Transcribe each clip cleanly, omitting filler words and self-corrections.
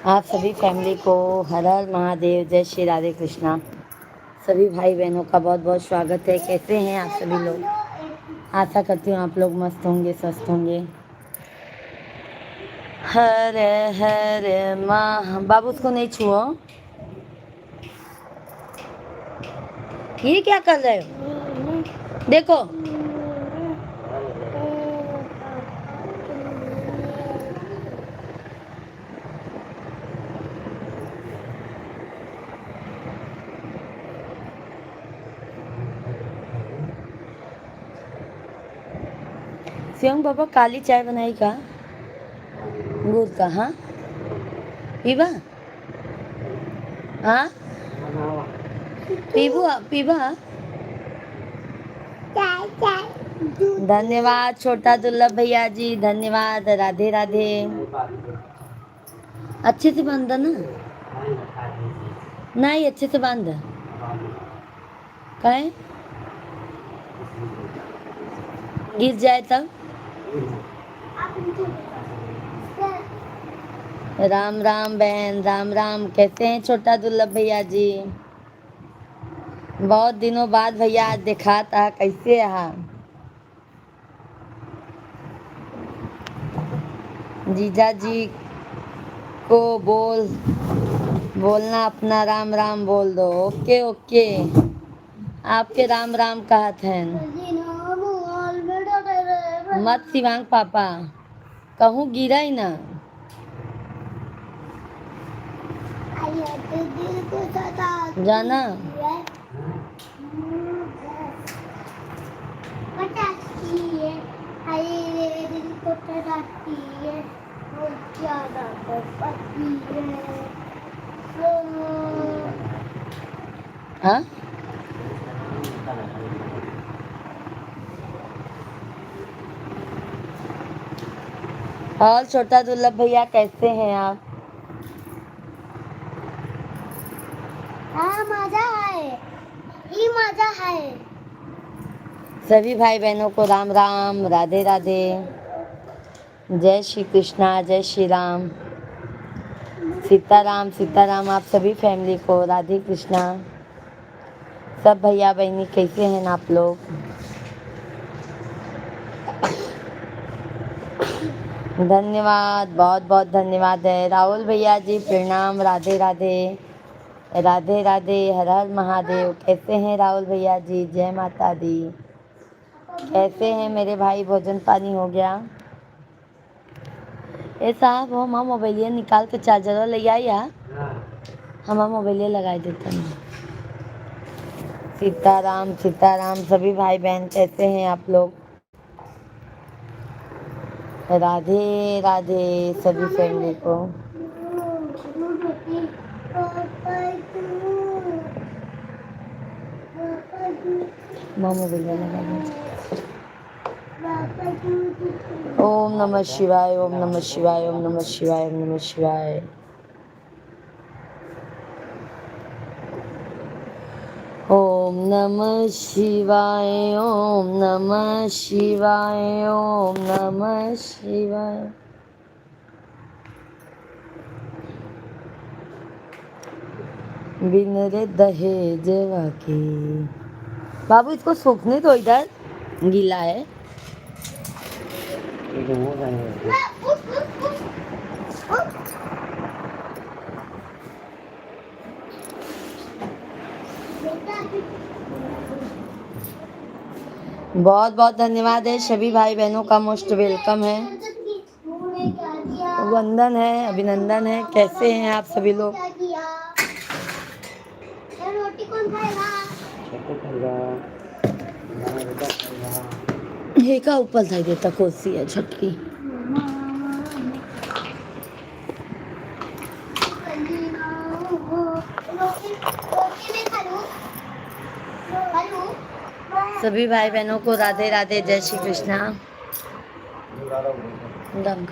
आप सभी फैमिली को हर हर महादेव, जय श्री राधे कृष्णा। सभी भाई बहनों का बहुत बहुत स्वागत है। कैसे हैं आप सभी लोग? आशा करती हूँ आप लोग मस्त होंगे, स्वस्थ होंगे। हर हर महा। बाबू उसको नहीं छुओ। ये क्या कर रहे हो? देखो। शिवम पापा काली चाय बनाई का? गुड़ का? हाँ पीबा? हाँ पीबू पीबा। धन्यवाद छोटा दुर्लभ भैया जी, धन्यवाद। राधे राधे। अच्छे से बांध ना। नहीं अच्छे से बांध। कहे गिर जाए तब। राम राम बहन, राम राम। कैसे हैं छोटा दुर्लभ भैया जी? बहुत दिनों बाद भैया आज देखा था। कैसे रहा? जीजा जी को बोलना अपना राम राम बोल दो। Okay okay. आपके राम राम कहत हैं। मत शिवांग पापा, कहूँ गिरा ही ना। जाना हाँ? और छोटा दुर्लभ भैया कैसे हैं आप? मजा है, ये मजा है। सभी भाई बहनों को राम राम, राधे राधे, जय श्री कृष्णा, जय श्री राम, सीताराम सीताराम। आप सभी फैमिली को राधे कृष्णा। सब भैया बहनी कैसे हैं आप लोग? धन्यवाद, बहुत बहुत धन्यवाद है। राहुल भैया जी प्रणाम, राधे राधे, राधे राधे, हर हर महादेव। कैसे हैं राहुल भैया जी? जय माता दी। कैसे हैं मेरे भाई? भोजन पानी हो गया? ए साहब हम मोबाइलिया निकाल के चार्जर ले आया। हम मोबाइलिया लगा देते हैं। सीताराम सीताराम। सभी भाई बहन कैसे हैं आप लोग? राधे राधे सभी फैमिली को। मोबाइलिया लगा देते। ओम नमः शिवाय, ओम नमः शिवाय, ओम नमः शिवाय, ओम नमः शिवाय। ओम नमः शिवाय, ओम नमः शिवाय, ओम नमः शिवाय। बिन रे दहेज की। बाबू इसको सूखने दो, इधर गीला है। बहुत बहुत धन्यवाद है। सभी भाई बहनों का मोस्ट वेलकम है, वंदन है, अभिनंदन है। कैसे हैं आप सभी लोग? रोटी कौन खाएगा? हे का ऊपर था देता कोसी है छटकी। सभी भाई बहनों को राधे राधे, जय श्री कृष्णा। दम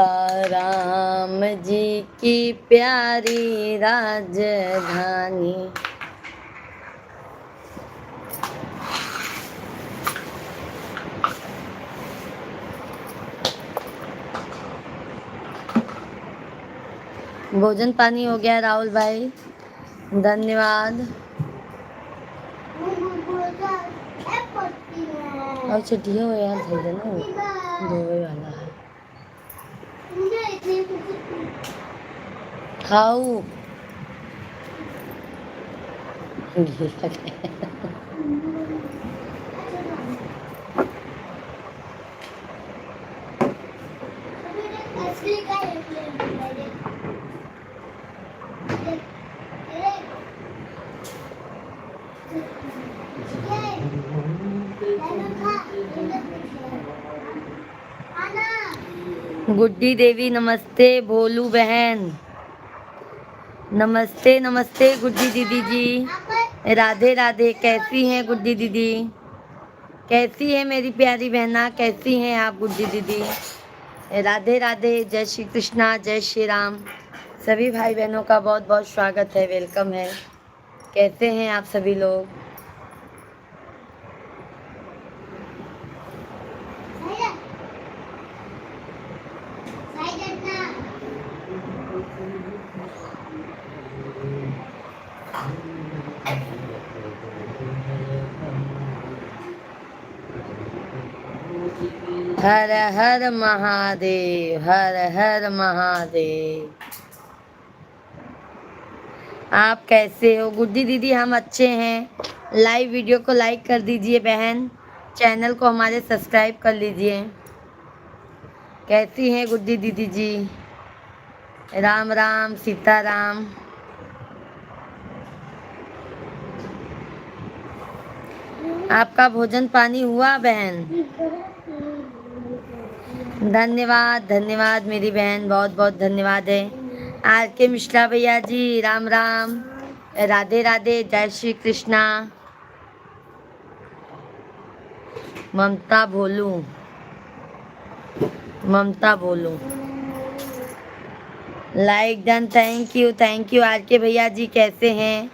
सीताराम जी की प्यारी राजधानी। भोजन पानी हो गया राहुल भाई, धन्यवाद। और छुट्टियाँ हो यार, धो देना, धोवे वाला है। खाऊ गुड्डी देवी नमस्ते, भोलू बहन नमस्ते, नमस्ते गुड्डी दीदी जी, राधे राधे। कैसी हैं गुड्डी दीदी? कैसी है मेरी प्यारी बहना? कैसी हैं आप गुड्डी दीदी? राधे राधे, जय श्री कृष्णा, जय श्री राम। सभी भाई बहनों का बहुत बहुत स्वागत है, वेलकम है। कैसे हैं आप सभी लोग? हर हर महादेव, हर हर महादेव। आप कैसे हो गुड्डी दीदी? हम अच्छे हैं। लाइव वीडियो को लाइक कर दीजिए बहन, चैनल को हमारे सब्सक्राइब कर लीजिए। कैसी हैं गुड्डी दीदी जी? राम राम, सीताराम। आपका भोजन पानी हुआ बहन? धन्यवाद, धन्यवाद मेरी बहन, बहुत बहुत धन्यवाद है। आर के मिश्रा भैया जी, राम राम, राधे राधे, जय Shri Krishna. Mamta Bholu, Mamta Bholu, like done, thank you R K भैया जी। कैसे हैं?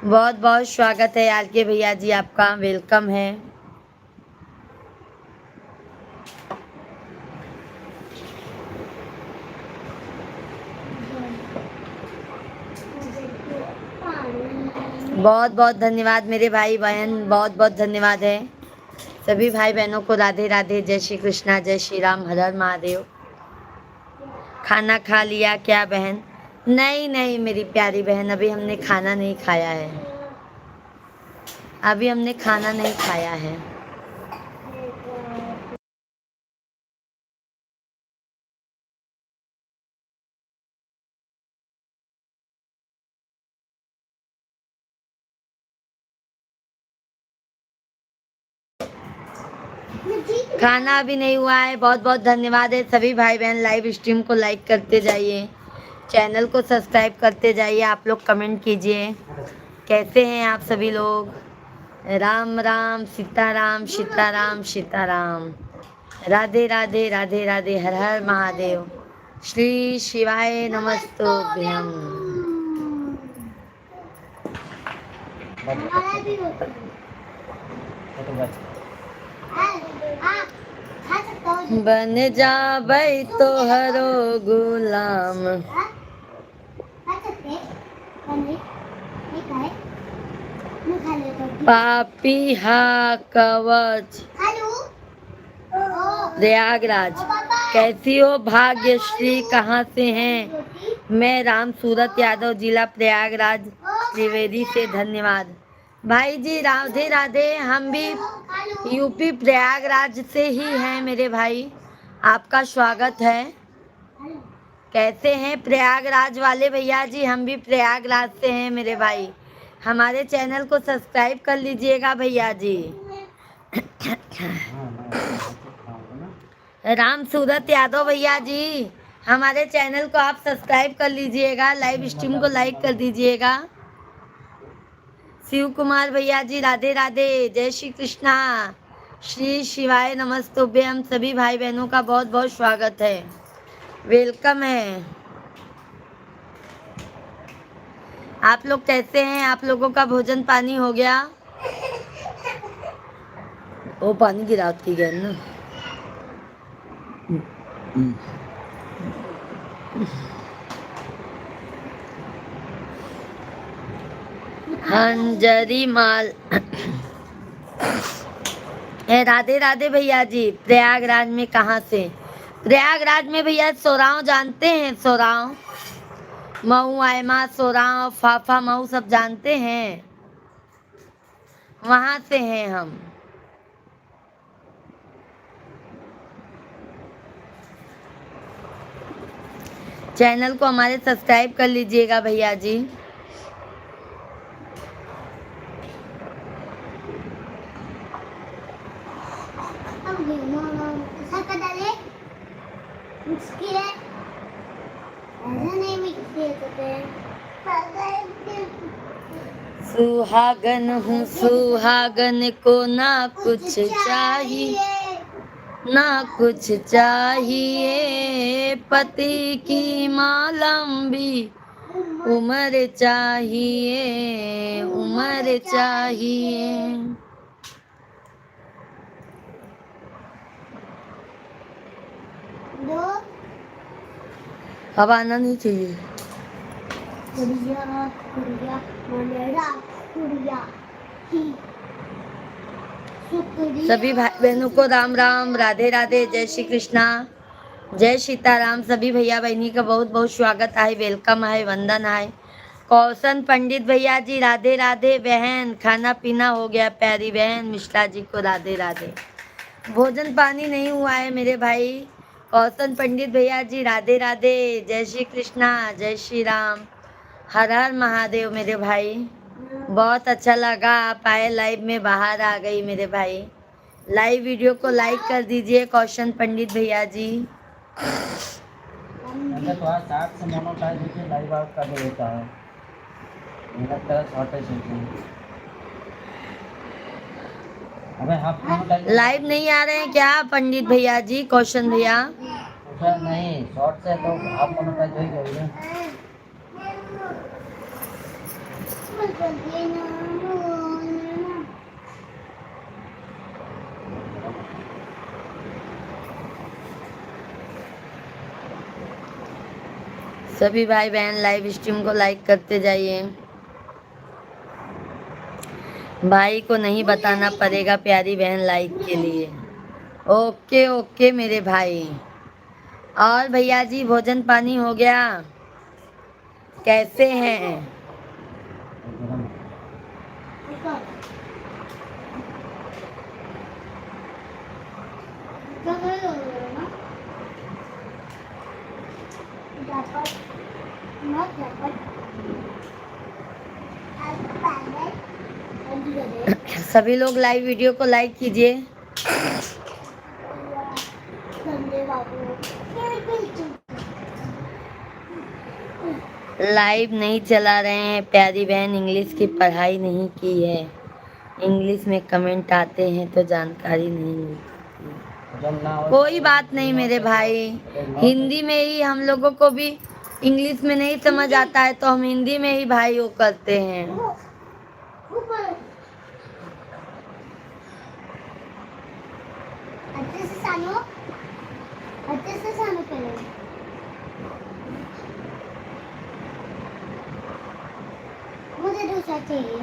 बहुत बहुत स्वागत है आर के भैया जी, आपका वेलकम है। बहुत बहुत धन्यवाद मेरे भाई बहन, बहुत बहुत धन्यवाद है। सभी भाई बहनों को राधे राधे, जय श्री कृष्णा, जय श्री राम, हर हर महादेव। खाना खा लिया क्या बहन? नहीं नहीं मेरी प्यारी बहन, अभी हमने खाना नहीं खाया है, अभी हमने खाना नहीं खाया है। खाना अभी नहीं हुआ है। बहुत बहुत धन्यवाद है सभी भाई बहन, लाइव स्ट्रीम को लाइक करते जाइए, चैनल को सब्सक्राइब करते जाइए। आप लोग कमेंट कीजिए, कैसे हैं आप सभी लोग? राम राम, सीताराम, सीताराम, सीताराम। राधे राधे, राधे राधे, हर हर महादेव। श्री शिवाय नमस्तुभ्यम। बन जा भाई तो हरो गुलाम, पापी हा कवच। प्रयागराज, कैसी हो भाग्यश्री? कहाँ से हैं? मैं राम सूरत यादव, जिला प्रयागराज त्रिवेदी से। धन्यवाद भाई जी, राधे राधे। हम भी यूपी प्रयागराज से ही हैं मेरे भाई, आपका स्वागत है। कैसे हैं प्रयागराज वाले भैया जी? हम भी प्रयागराज से हैं मेरे भाई, हमारे चैनल को सब्सक्राइब कर लीजिएगा भैया जी। राम सूरत यादव भैया जी, हमारे चैनल को आप सब्सक्राइब कर लीजिएगा, लाइव स्ट्रीम को लाइक कर दीजिएगा। शिव कुमार भैया जी, राधे राधे, जय श्री कृष्णा, श्री शिवाय नमस्तुभ्यम। सभी भाई बहनों का बहुत बहुत स्वागत है, वेलकम है। आप लोग कैसे हैं? आप लोगों का भोजन पानी हो गया? वो पानी गिराती गए ना। हंजरी माल। राधे राधे भैया जी। प्रयागराज में कहाँ से? प्रयागराज में भैया सोराव जानते हैं? सोराव, मऊ, आयमा, सोराव, फाफा, मऊ सब जानते हैं? वहां से हैं हम। चैनल को हमारे सब्सक्राइब कर लीजिएगा भैया जी। अब ऐसा डाले मिक्स किए, ऐसा नहीं मिक्स किए तो सुहागन हूँ सुहागन को ना कुछ चाहिए, ना कुछ चाहिए, पति की माँ लंबी उम्र चाहिए, उम्र चाहिए। दो अब आना नहीं चाहिए। कुड़िया कुड़िया मनेरा कुड़िया ही शुक्रिया। सभी भाई बहनों को राम राम, राधे राधे, जय श्री कृष्णा, जय सीताराम। सभी भैया बहनी का बहुत बहुत स्वागत है, वेलकम है, वंदन है। कौशन पंडित भैया जी राधे राधे। बहन खाना पीना हो गया? प्यारी बहन मिश्रा जी को राधे राधे। भोजन पानी नहीं हुआ है मेरे भाई। कौशन पंडित भैया जी राधे राधे, जय श्री कृष्णा, जय श्री राम, हर हर महादेव मेरे भाई। बहुत अच्छा लगा आप आए लाइव में, बाहर आ गई मेरे भाई। लाइव वीडियो को लाइक कर दीजिए कौशन पंडित भैया जी। अच्छा तो आज 60 से मोनोटाइज होकर लाइव आउट का जो होता है मेरा तरह शॉर्टेज होती है। अबे हाफ मोनोटाइज लाइव नहीं आ रहे हैं क्या पंडित भैया जी, कौशन भैया? उठा नहीं, शॉर्ट से तो हाफ मोनोटाइज हो ही गई है। सभी भाई बहन लाइव स्ट्रीम को लाइक करते जाइए। भाई को नहीं बताना पड़ेगा प्यारी बहन लाइक के लिए। ओके ओके मेरे भाई। और भैया जी भोजन पानी हो गया? कैसे हैं? सभी लोग लाइव वीडियो को लाइक कीजिए। लाइव नहीं चला रहे हैं प्यारी बहन, इंग्लिश की पढ़ाई नहीं की है, इंग्लिश में कमेंट आते हैं तो जानकारी नहीं मिलती। कोई बात नहीं मेरे भाई, हिंदी में ही हम लोगों को भी इंग्लिश में नहीं समझ आता है तो हम हिंदी में ही भाई वो करते हैं। अच्छे से सानो पहले मुझे दूसरा चाहिए।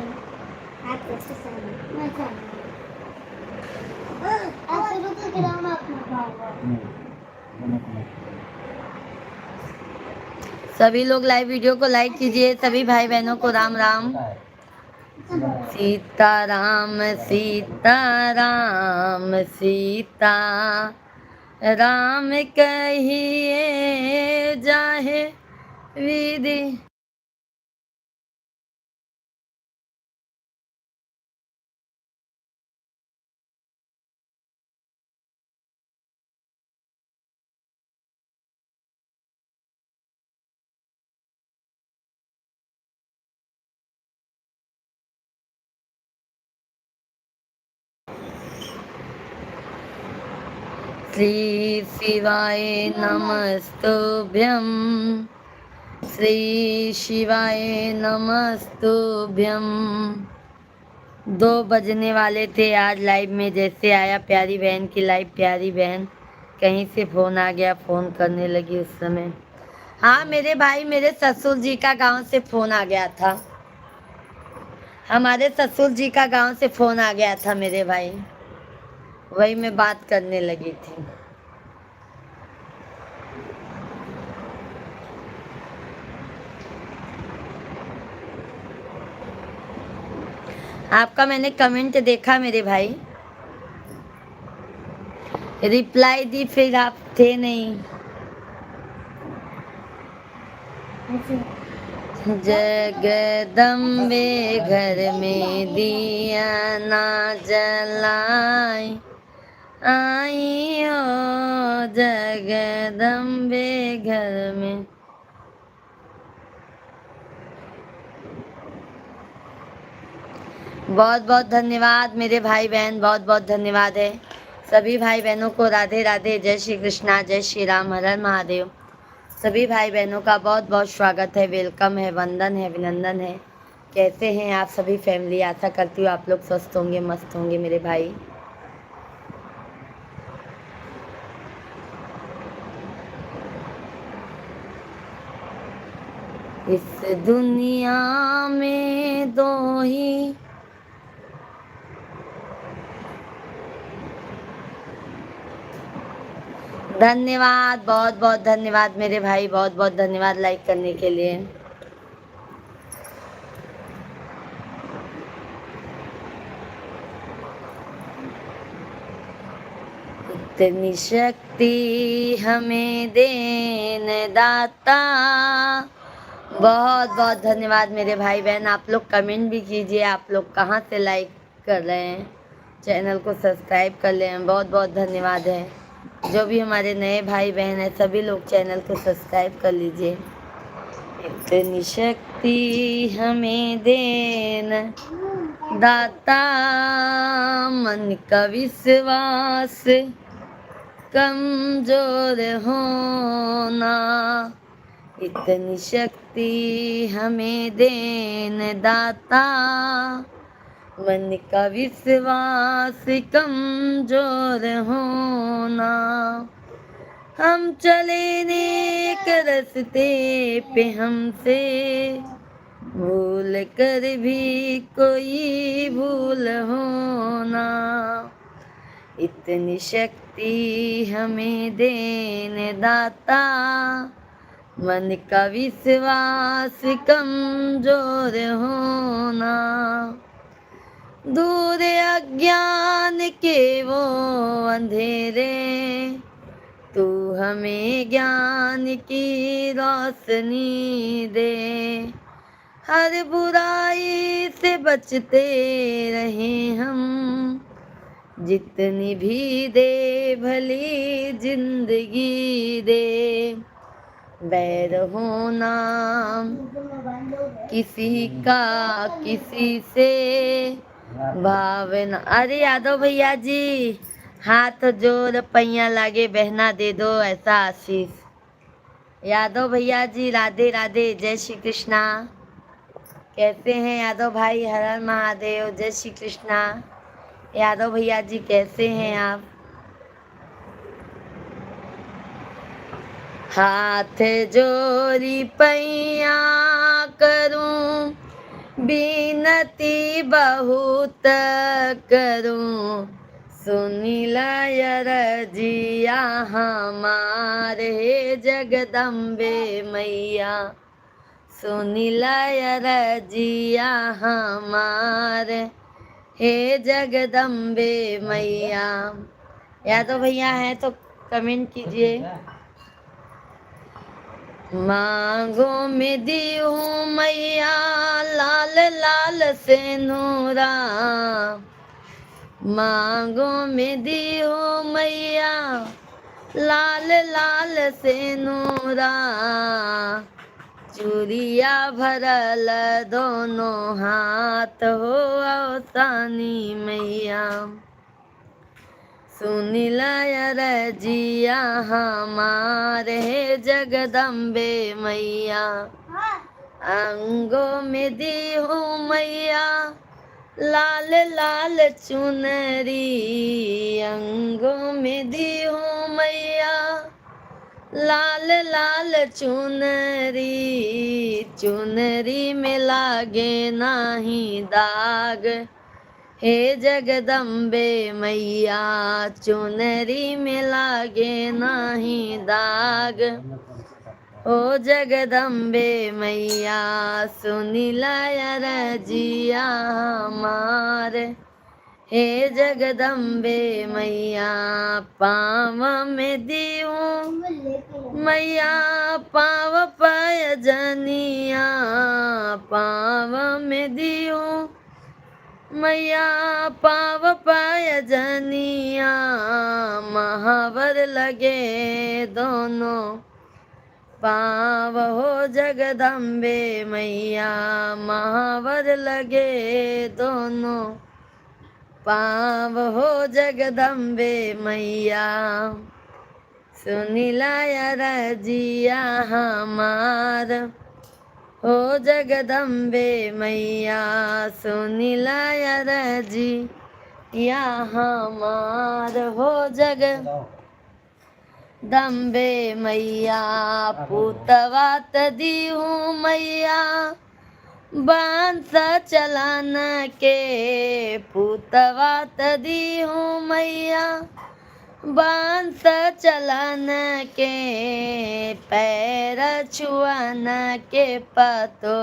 आप अच्छे से सानो मैं सानो आप शुरू से गिराओ मैं अपना खाऊंगा। सभी लोग लाइव वीडियो को लाइक कीजिए। सभी भाई बहनों को राम राम। सीताराम सीताराम सीता राम कहिए जाहे विधि। श्री शिवाय नमस्तुभ्यं, श्री शिवाय नमस्तुभ्यं। 2 बजने वाले थे आज लाइव में, जैसे आया प्यारी बहन की लाइव, प्यारी बहन कहीं से फ़ोन आ गया, फ़ोन करने लगी उस समय। हाँ मेरे भाई, मेरे ससुर जी का गांव से फ़ोन आ गया था। हमारे ससुर जी का गांव से फोन आ गया था मेरे भाई, वही मैं बात करने लगी थी। आपका मैंने कमेंट देखा मेरे भाई, रिप्लाई दी, फिर आप थे नहीं। जगदम्बे घर में दिया ना जलाई, आई हो जगदम्बे घर में। बहुत बहुत धन्यवाद मेरे भाई बहन, बहुत बहुत धन्यवाद है सभी भाई बहनों को। राधे राधे, जय श्री कृष्णा, जय श्री राम, हर हर महादेव। सभी भाई बहनों का बहुत बहुत स्वागत है, वेलकम है, वंदन है, अभिनंदन है। कैसे हैं आप सभी फैमिली? आशा करती हूँ आप लोग स्वस्थ होंगे, मस्त होंगे मेरे भाई। इस दुनिया में दो ही धन्यवाद, बहुत बहुत धन्यवाद मेरे भाई, बहुत बहुत धन्यवाद लाइक करने के लिए। इतनी शक्ति हमें देने दाता। बहुत बहुत धन्यवाद मेरे भाई बहन। आप लोग कमेंट भी कीजिए, आप लोग कहाँ से लाइक कर रहे हैं, चैनल को सब्सक्राइब कर लें। बहुत बहुत धन्यवाद है। जो भी हमारे नए भाई बहन हैं सभी लोग चैनल को सब्सक्राइब कर लीजिए। इतनी शक्ति हमें देना दाता, मन का विश्वास कमजोर होना। इतनी शक्ति हमें देने दाता, मन का विश्वास कमजोर होना। हम चले नेक रास्ते पे, हमसे भूल कर भी कोई भूल होना। इतनी शक्ति हमें देने दाता, मन का विश्वास कमजोर होना। दूर अज्ञान के वो अंधेरे, तू हमें ज्ञान की रोशनी दे। हर बुराई से बचते रहे हम, जितनी भी दे भली जिंदगी दे। बैर होना किसी का किसी से भावना। अरे यादव भैया जी, हाथ जोड़ पैया लागे बहना दे दो ऐसा आशीष। यादव भैया जी राधे राधे, जय श्री कृष्णा। कैसे हैं यादव भाई? हर हर महादेव, जय श्री कृष्णा। यादव भैया जी कैसे हैं आप? हाथ जोड़ी पैया करूं, बिनती बहुत करूं। सुनीला रजिया हमारे जगदम्बे मैया, सुनीला रजिया हमारे हे जगदम्बे मैया। यादव भैया हैं तो कमेंट कीजिए। मांगो में दी हूँ मैया लाल लाल से नूरा, मांगो में दी हूँ मैया लाल लाल से नूरा। चूड़िया भरल दोनों हाथ हो अवसानी मैया, सुनीला रजिया हमारे जगदम्बे मैया। अंगों में दी हूँ मैया लाल लाल चुनरी, अंगों में दी हूँ मैया लाल लाल चुनरी चुनरी में लागे नाही दाग, हे जगदम्बे मैया चुनरी में लागे नाही दाग। ओ जगदम्बे मैया सुनिला रजिया हमार, हे जगदम्बे मैया पाँव में दीऊं मैया पाँव पैजनिया, पाँव में दीऊं मैया पाँव पैजनिया, महावर लगे दोनों पाँव हो जगदम्बे मैया, महावर लगे दोनों पाँव हो जगदम्बे मैया, सुनिला रजिया हमार, हो जगदम्बे मैया सुनिला रजिया हमार, हो जगदम्बे मैया पूतवा दीहूँ मैया बांस चलान के, पूतवा दीहूँ मैया बांस चलान के, पैर छुआन के पतो,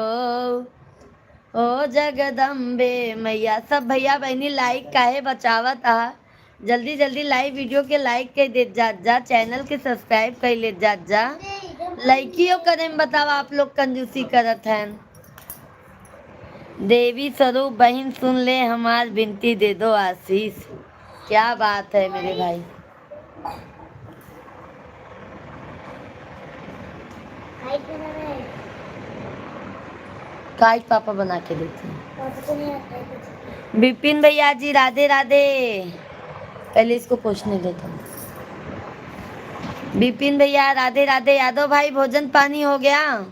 ओ जगदम्बे मैया। सब भैया बहनी लाइक काहे बचावत आ, जल्दी जल्दी लाइव वीडियो के लाइक कर दे जात जा, चैनल के सब्सक्राइब कर ले जात जा। लाइकियो करे में बतावा आप लोग कंजूसी करत हैं। देवी स्वरूप बहन सुन ले हमार विनती दे दो आशीष। क्या बात है मेरे भाई। काइट पापा बना के देते हैं। विपिन भैया जी राधे राधे। पहले इसको पूछने देता हूँ। विपिन भैया राधे राधे। यादव भाई भोजन पानी हो गया?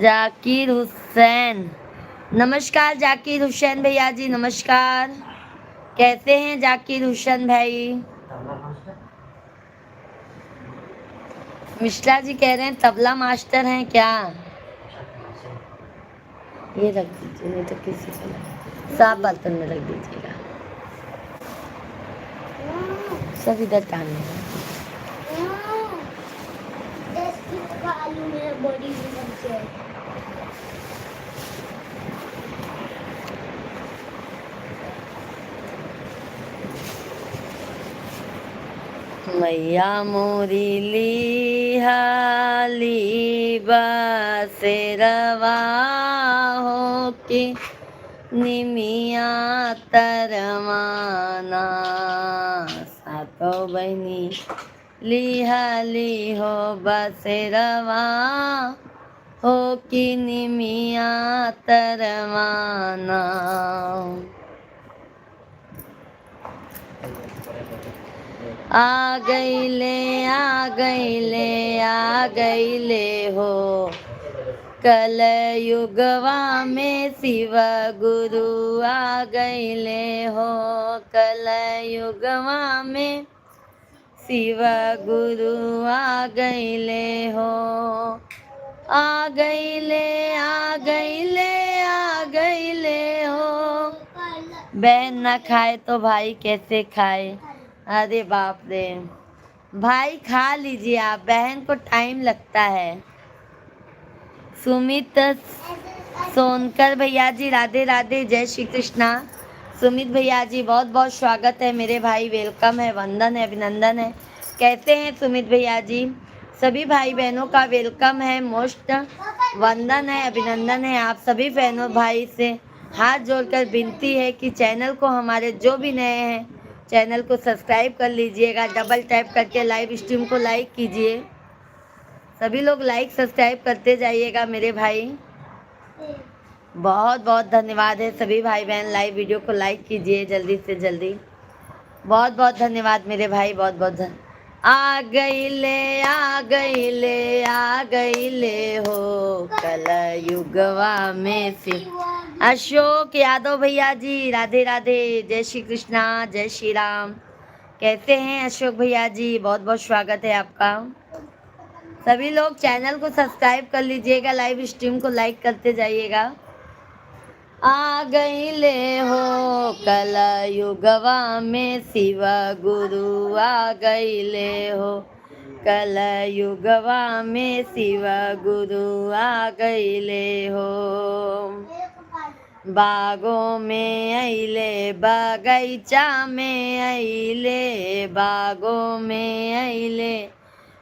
जाकिर हुसैन नमस्कार। जाकिर हुसैन भैया जी नमस्कार। कैसे हैं जाकिर हुसैन भाई? मिश्रा जी कह रहे हैं तबला मास्टर हैं क्या? ये रख दीजिए, नहीं तो किसी को साफ बर्तन में रख दीजिएगा। सब इधर टांगे हैं। मैया मोरी लिहाली बसेरवा हो के निमिया तरवाना, सातो बहनी लिहाली हो बसेरवा हो कि निमिया तरवाना। आ गईले आ गईले आ गईले हो कल युगवा में शिव गुरु, आ गईले हो कल युगवा में शिव गुरु, आ गईले हो। आ गईले आ गईले आ गईले हो। बहन न खाए तो भाई कैसे खाए? अरे बाप रे, भाई खा लीजिए आप, बहन को टाइम लगता है। सुमित सोनकर भैया जी राधे राधे, जय श्री कृष्णा। सुमित भैया जी बहुत बहुत स्वागत है मेरे भाई, वेलकम है, वंदन है, अभिनंदन है। कैसे हैं सुमित भैया जी? सभी भाई बहनों का वेलकम है, मोस्ट वंदन है, अभिनंदन है। आप सभी बहनों भाई से हाथ जोड़कर विनती है कि चैनल को हमारे जो भी नए हैं चैनल को सब्सक्राइब कर लीजिएगा, डबल टैप करके लाइव स्ट्रीम को लाइक कीजिए। सभी लोग लाइक सब्सक्राइब करते जाइएगा मेरे भाई। बहुत बहुत धन्यवाद है सभी भाई बहन, लाइव वीडियो को लाइक कीजिए जल्दी से जल्दी। बहुत बहुत धन्यवाद मेरे भाई, बहुत बहुत आ गईले आ गईले आ गईले हो कल युगवा में से। अशोक यादव भैया जी राधे राधे, जय श्री कृष्णा, जय श्री राम। कैसे हैं अशोक भैया जी? बहुत बहुत स्वागत है आपका। सभी लोग चैनल को सब्सक्राइब कर लीजिएगा, लाइव स्ट्रीम को लाइक करते जाइएगा। आ गई ले हो कल युगवा में शिव गुरु, आ गई ले हो कल युगवा में शिव गुरु, आ गई ले हो। बागों में अइले बगैचा में अइले, बागों में अइले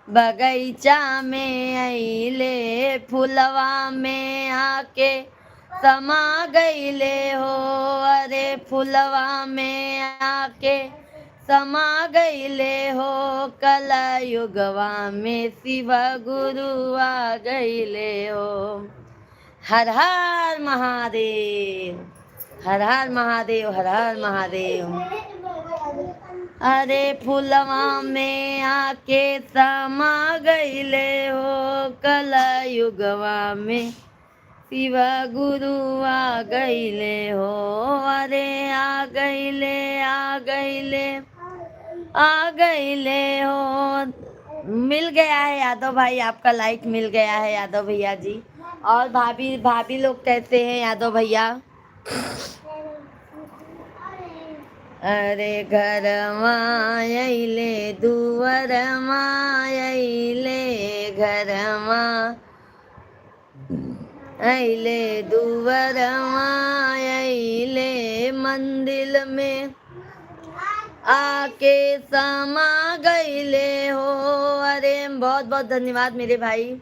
बगैचा में अइले, फुलवा में आके समा गईले हो। अरे फुलवा में आके समा गईले हो, कल युगवा में शिव गुरु आ गईले हो। हर हर महादेव, हर हर महादेव, हर हर महादेव। अरे फुलवा में आके समा गईले हो, कल युगवा में शिव गुरु आ गईले हो। अरे आ गईले, आ गईले, आ गईले हो। मिल गया है यादव भाई, आपका लाइक मिल गया है यादव भैया जी। और भाभी भाभी लोग कैसे हैं यादव भैया? अरे घर अइले दुवर अइले, घर अइले दुवर अइले, मंदिर में आके समा गईले हो। अरे बहुत बहुत धन्यवाद मेरे भाई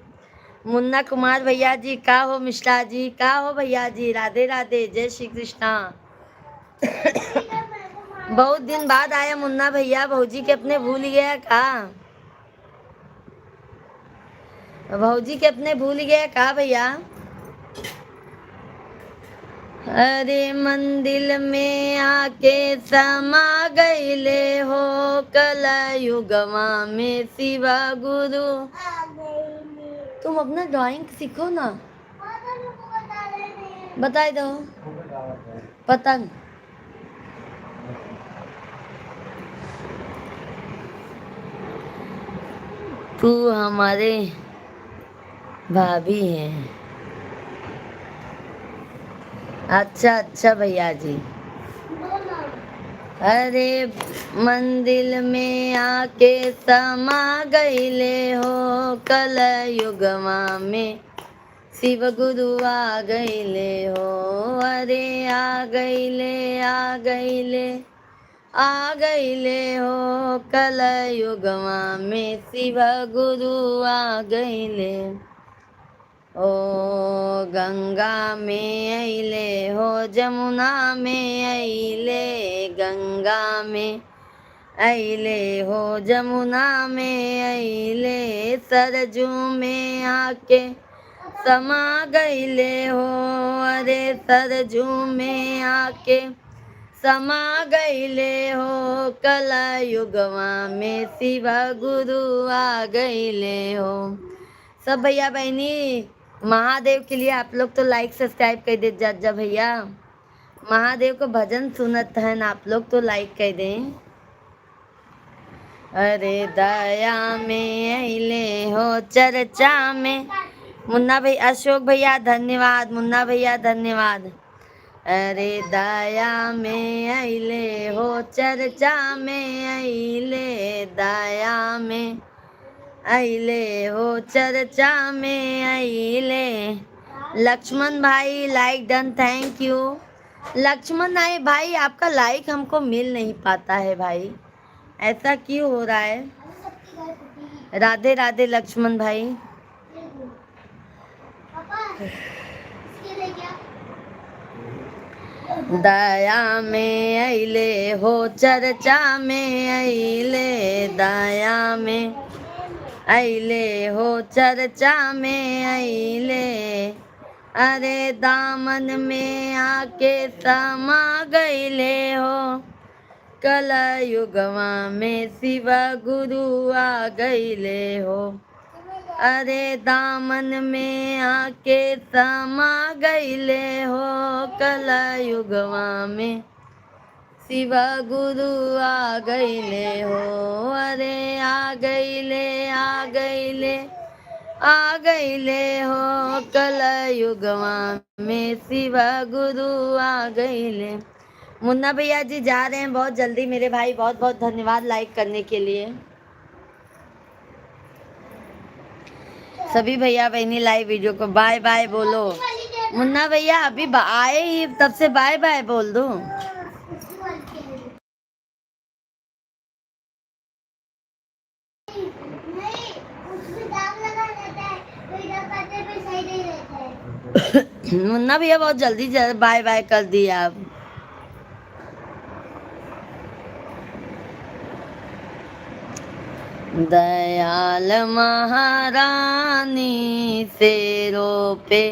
मुन्ना कुमार भैया जी। का हो मिश्रा जी? का हो भैया जी? राधे राधे, जय श्री कृष्णा। बहुत दिन बाद आया मुन्ना भैया, भौजी के अपने भूल गया का? भौजी के अपने भूल गया का भैया? अरे मंदिर में आके समा गईले हो, कल युगवा में शिव गुरु। तुम अपना ड्राइंग सीखो ना, बताई दो। पतंग तू हमारे भाभी हैं। अच्छा अच्छा भैया जी। अरे मंदिर में आके समा गईले हो, कल युगवा में शिव गुरु आ गईले हो। अरे आ गईले, आ गईले, आ गईले हो, कल युगवा में शिव गुरु आ गईले। ओ गंगा में अइले हो, जमुना में अइले, गंगा में अइले हो, जमुना में अइले, सरजू में आके समा गईले हो। अरे सरजू में आके समा गईले हो, कल युगवा में शिव गुरु आ गईले हो। सब भैया बहनी महादेव के लिए आप लोग तो लाइक सब्सक्राइब कर दे जा भैया। महादेव को भजन सुनत है ना, आप लोग तो लाइक कर दें। अरे दया में अइले हो, चर्चा में। मुन्ना भाई, अशोक भैया धन्यवाद, मुन्ना भैया धन्यवाद। अरे दया में अइले हो, चर्चा में अइले, दया में अइले हो, चर्चा में अइले। लक्ष्मण भाई like done, thank you. Lakshman भाई भाई आपका लाइक हमको मिल नहीं पाता है भाई, ऐसा क्यों हो रहा है? राधे राधे लक्ष्मण भाई। दया में अइले हो, चर्चा में अइले, दया में अइले हो, चर्चा में अइले। अरे दामन में आके समा गईले हो, कल युगवा में शिव गुरु आ गईले हो। अरे दामन में आके समा गईले हो, कल युगवा में शिव गुरु आ गईले हो, अरे आ गईले आ गईले आ गईले हो, कल युगवा में शिव गुरु आ गईले। मुन्ना भैया जी जा रहे हैं बहुत जल्दी मेरे भाई, बहुत बहुत धन्यवाद लाइक करने के लिए। सभी भैया बहनी लाइव वीडियो को बाय बाय बोलो। मुन्ना भैया अभी आए ही तब से बाय बाय बोल दो। नहीं, उसमें दाग लगा रहता है, तो इधर करने पे सही नहीं रहता है। मुन्ना भैया बहुत जल्दी बाय बाय कर दिया आप। दयाल महारानी शेरों पे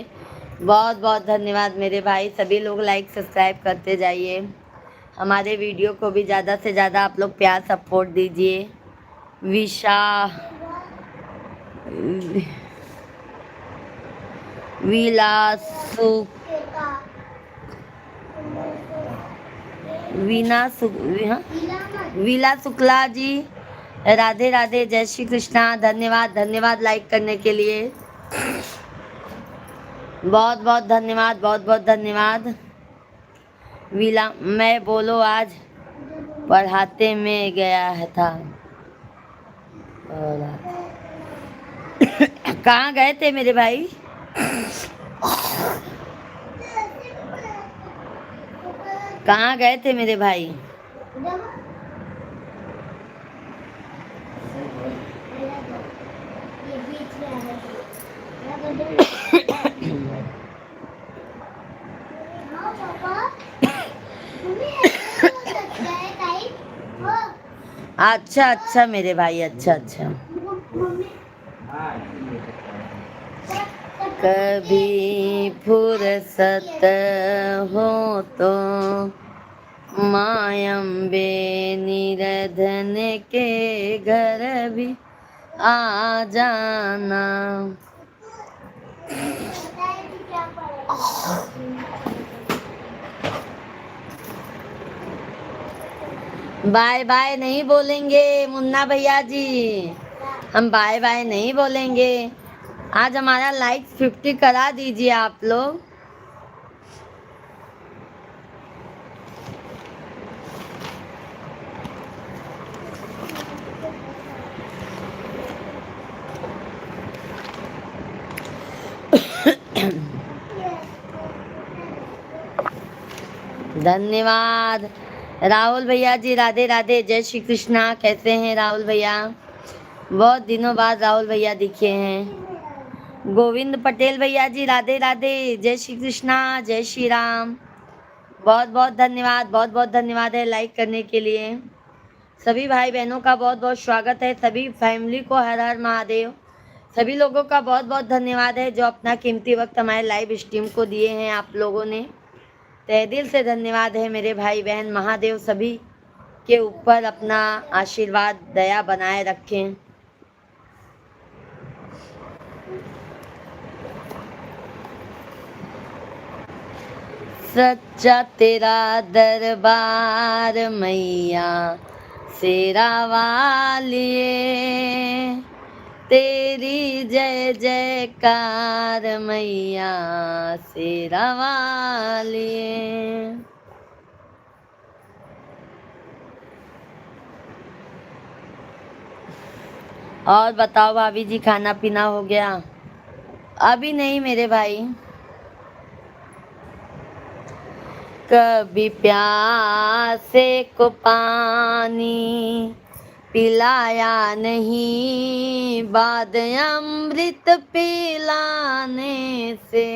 बहुत बहुत धन्यवाद मेरे भाई। सभी लोग लाइक सब्सक्राइब करते जाइए, हमारे वीडियो को भी ज़्यादा से ज़्यादा आप लोग प्यार सपोर्ट दीजिए। विशा विलासु वीना हाँ? विला शुक्ला जी राधे राधे, जय श्री कृष्णा। धन्यवाद धन्यवाद लाइक करने के लिए, बहुत बहुत धन्यवाद, बहुत बहुत धन्यवाद। विला मैं बोलो आज पढ़ाते में गया है था। कहाँ गए थे मेरे भाई? कहाँ गए थे मेरे भाई? ये बीच में आ रहा है। हाँ पापा, मम्मी ऐसे हो सकता है टाइप? हाँ, अच्छा अच्छा मेरे भाई, अच्छा अच्छा। मम्मी कभी फुर्सत हो तो मायम्बे निरधन के घर भी आ जाना। पता है कि क्या पढ़ेगा? बाय बाय नहीं बोलेंगे मुन्ना भैया जी, हम बाय बाय नहीं बोलेंगे। आज हमारा लाइक 50 करा दीजिए आप लोग। धन्यवाद राहुल भैया जी, राधे राधे, जय श्री कृष्णा। कैसे हैं राहुल भैया? बहुत दिनों बाद राहुल भैया दिखे हैं। गोविंद पटेल भैया जी राधे राधे, जय श्री कृष्णा, जय श्री राम। बहुत बहुत धन्यवाद, बहुत बहुत धन्यवाद है लाइक करने के लिए। सभी भाई बहनों का बहुत बहुत स्वागत है, सभी फैमिली को हर हर महादेव। सभी लोगों का बहुत बहुत धन्यवाद है जो अपना कीमती वक्त हमारे लाइव स्ट्रीम को दिए हैं आप लोगों ने। तहे दिल से धन्यवाद है मेरे भाई बहन। महादेव सभी के ऊपर अपना आशीर्वाद दया बनाए रखें। सच्चा तेरा दरबार मैया शेरा वालिए, तेरी जय जयकार मैया शेरा वालिए। और बताओ भाभी जी, खाना पीना हो गया? अभी नहीं मेरे भाई। कभी प्यासे को पानी पिलाया नहीं, बाद अमृत पिलाने से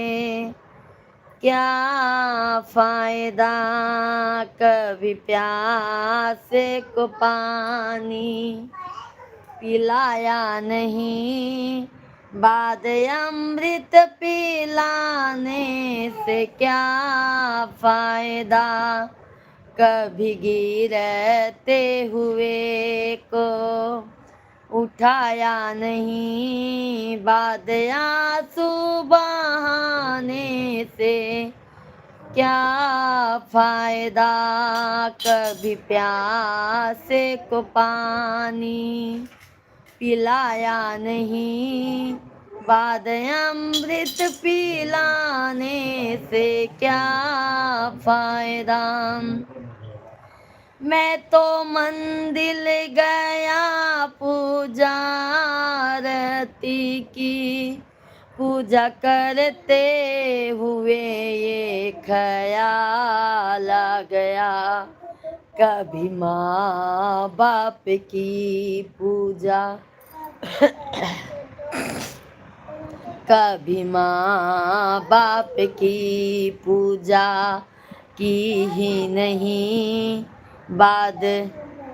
क्या फायदा। कभी प्यासे को पानी पिलाया नहीं, बाद अमृत पिलाने से क्या फायदा। कभी गिरते हुए को उठाया नहीं, बाद आंसू बहाने से क्या फायदा, कभी प्यासे को पानी पिलाया नहीं, बाद अमृत पिलाने से क्या फायदा। मैं तो मंदिर गया पूजा आरती की, पूजा करते हुए ये ख्याल आ गया, कभी माँ बाप की पूजा कभी माँ बाप की पूजा की ही नहीं, बाद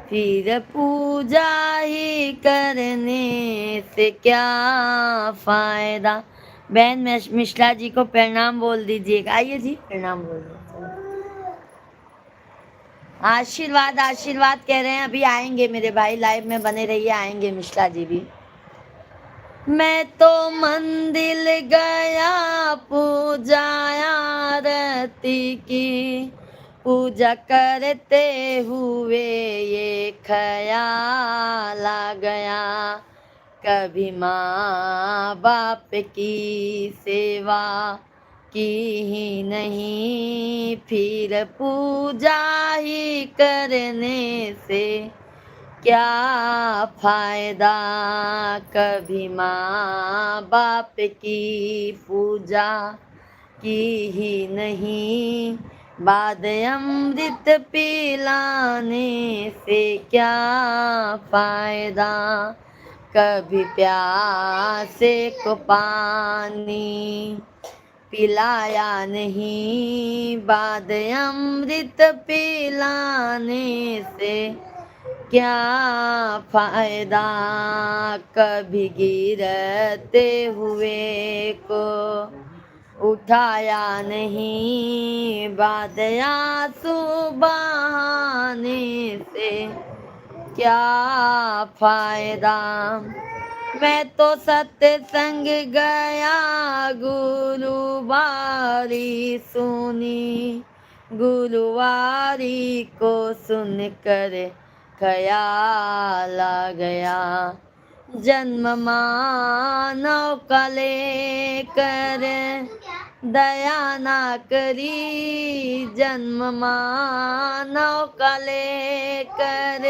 फिर पूजा ही करने से क्या फायदा। बहन मिश्रा जी को प्रणाम बोल दीजिएगा। आइए जी, प्रणाम बोल दीजिए। आशीर्वाद आशीर्वाद कह रहे हैं, अभी आएंगे मेरे भाई, लाइव में बने रहिए, आएंगे मिश्रा जी भी। मैं तो मंदिर गया पूजा आरती की, पूजा करते हुए ये ख्याल आ गया, कभी माँ बाप की सेवा की ही नहीं, फिर पूजा ही करने से क्या फायदा, कभी माँ बाप की पूजा की ही नहीं, बाद अमृत पिलाने से क्या फायदा, कभी प्यासे को पानी पिलाया नहीं, बाद अमृत पिलाने से क्या फायदा, कभी गिरते हुए को उठाया नहीं, बाद आंसू बहाने से क्या फायदा। मैं तो सत्संग गया गुरुवारी सुनी, गुरुवारी को सुनकर ख्याल आ गया, जन्म मानव का लेकर दया ना करी, जन्म मानव का लेकर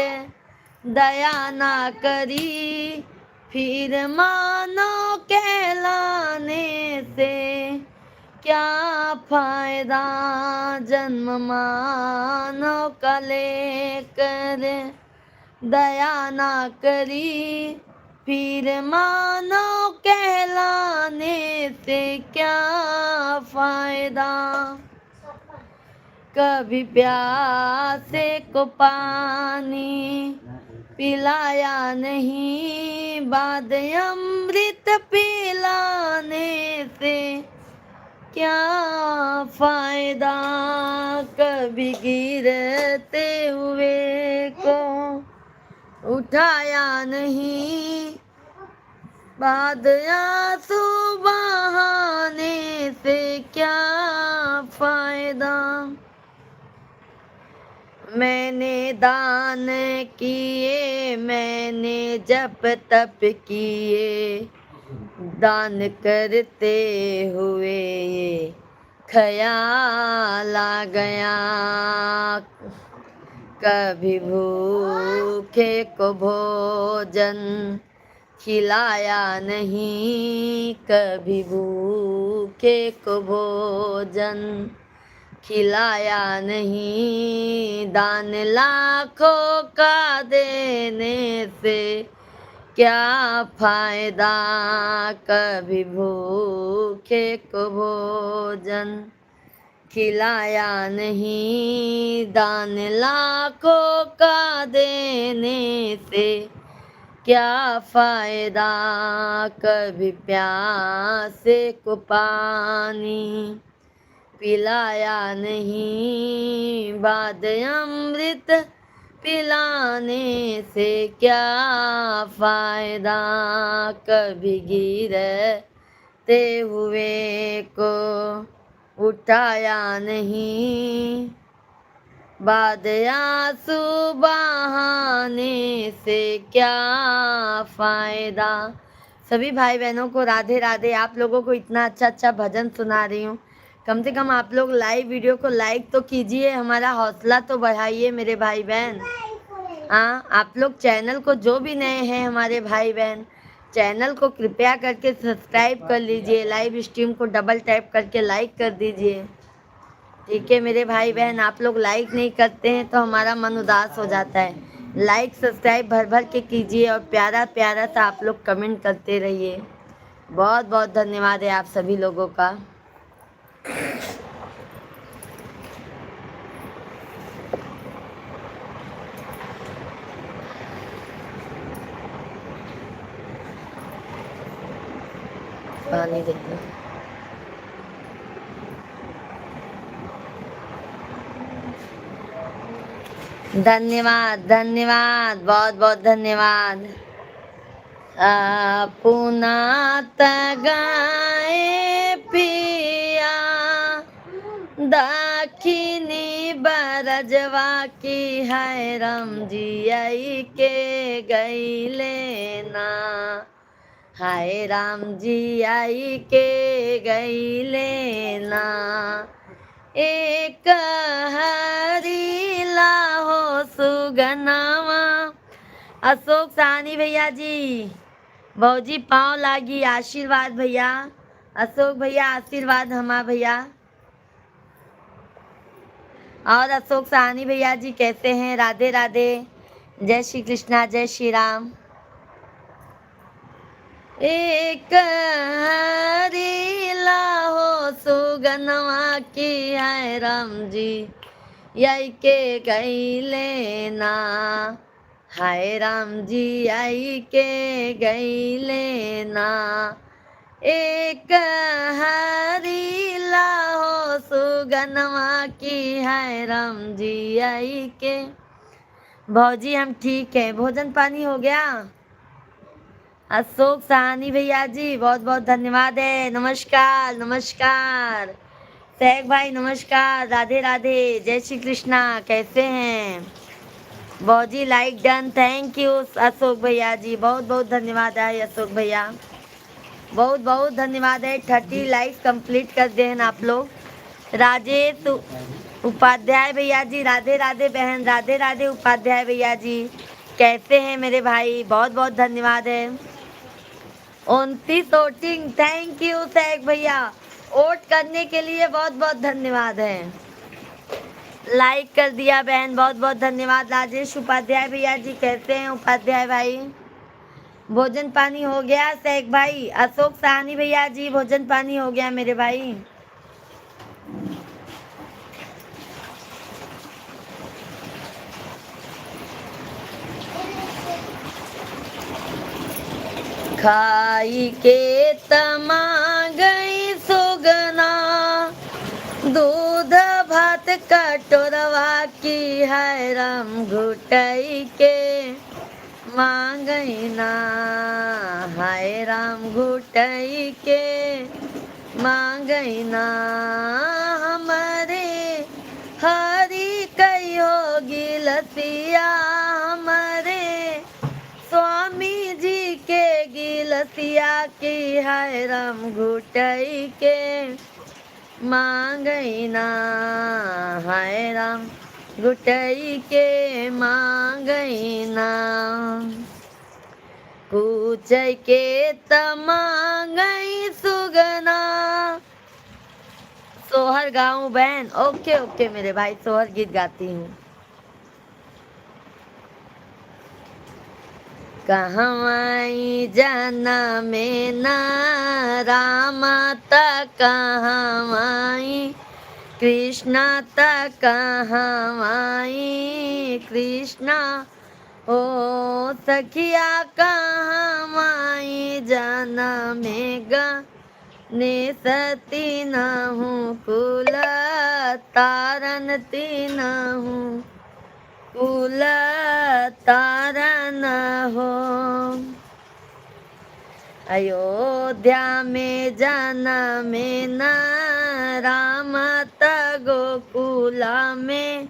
दया ना करी, फिर मानव कहलाने से क्या फायदा, जन्म मानव का लेकर दया ना करी, फिर मानव कहलाने से क्या फायदा, कभी प्यासे को पानी पिलाया नहीं, बाद अमृत पिलाने से क्या फायदा, कभी गिरते हुए को उठाया नहीं, बाद आंसू बहाने से क्या फायदा। मैंने दान किए, मैंने जप तप किए, दान करते हुए ये ख्याल आ गया, कभी भूखे को भोजन खिलाया नहीं, कभी भूखे को भोजन खिलाया नहीं, दान लाखों का देने से क्या फायदा, कभी भूखे को भोजन खिलाया नहीं, दान लाखों का देने से क्या फायदा, कभी प्यासे को पानी पिलाया नहीं, बाद अमृत पिलाने से क्या फायदा, कभी गिरते हुए को उठाया नहीं, बाद आंसू बहाने से क्या फायदा। सभी भाई बहनों को राधे राधे। आप लोगों को इतना अच्छा अच्छा भजन सुना रही हूँ, कम से कम आप लोग लाइव वीडियो को लाइक तो कीजिए, हमारा हौसला तो बढ़ाइए मेरे भाई बहन। हाँ, आप लोग चैनल को, जो भी नए हैं हमारे भाई बहन, चैनल को कृपया करके सब्सक्राइब कर लीजिए, लाइव स्ट्रीम को डबल टैप करके लाइक कर दीजिए। ठीक है मेरे भाई बहन, आप लोग लाइक नहीं करते हैं तो हमारा मन उदास हो जाता है। लाइक सब्सक्राइब भर भर के कीजिए और प्यारा प्यारा सा आप लोग कमेंट करते रहिए। बहुत बहुत धन्यवाद है आप सभी लोगों का। पानी देखना। धन्यवाद धन्यवाद, बहुत बहुत धन्यवाद। पुनात गाए पिया, दाखिनी बरजवा की है राम जी आई के गई लेना, हाय राम जी आई के गई लेना। एक हरी लाहो सुगनावा। अशोक साहनी भैया जी, भौजी पाँव लागी, आशीर्वाद भैया। अशोक भैया आशीर्वाद हमा भैया। और अशोक साहनी भैया जी कैसे हैं? राधे राधे, जय श्री कृष्णा, जय श्री राम। एक हरी लाहो सुगनवा की है राम जी यही के गई लेना, हाय राम जी आई के गई लेना। एक हरी लाहो सुगनवा की है राम जी आई के। भौजी हम ठीक है, भोजन पानी हो गया? अशोक साहनी भैया जी बहुत बहुत धन्यवाद है। नमस्कार नमस्कार। सहक भाई नमस्कार, राधे राधे, जय श्री कृष्णा, कैसे हैं? भौजी like done, thank you Ashok भैया जी, बहुत बहुत धन्यवाद है अशोक भैया, बहुत बहुत धन्यवाद है। 30 लाइक कंप्लीट कर दें आप लोग। राजेश उपाध्याय भैया जी राधे राधे बहन, राधे राधे उपाध्याय भैया जी, कैसे हैं मेरे भाई? बहुत बहुत धन्यवाद है। 29 वोटिंग, थैंक यू सहक भैया, वोट करने के लिए बहुत बहुत धन्यवाद है। लाइक कर दिया बहन, बहुत बहुत धन्यवाद। राजेश उपाध्याय भैया जी कैसे हैं उपाध्याय भाई? भोजन पानी हो गया सहक भाई? अशोक साहनी भैया जी भोजन पानी हो गया मेरे भाई? खाई के तमा गई सुगना, दूध भात कटोरवा की है राम घुटई के मांगई ना, हाय राम घुटई के मांगई ना। हमारे हरी कई होगी लसिया, हमारे स्वामी जी के गिलसिया की है राम घुटई के मांगई ना, हाय राम घुटई के मांगई ना। पूछ के तमांगई सुगना। सोहर गाऊं बहन? ओके ओके मेरे भाई, सोहर गीत गाती हूँ। कहवाई जाना में ना रामा त कहवाई कृष्णा त कहवाई कृष्णा, ओ सखिया कहवाई जाना में गा ने सती न हूँ कुल तारन तीन हूँ कुल तारन हो। अयोध्या में जाना में न राम त गोकुला में,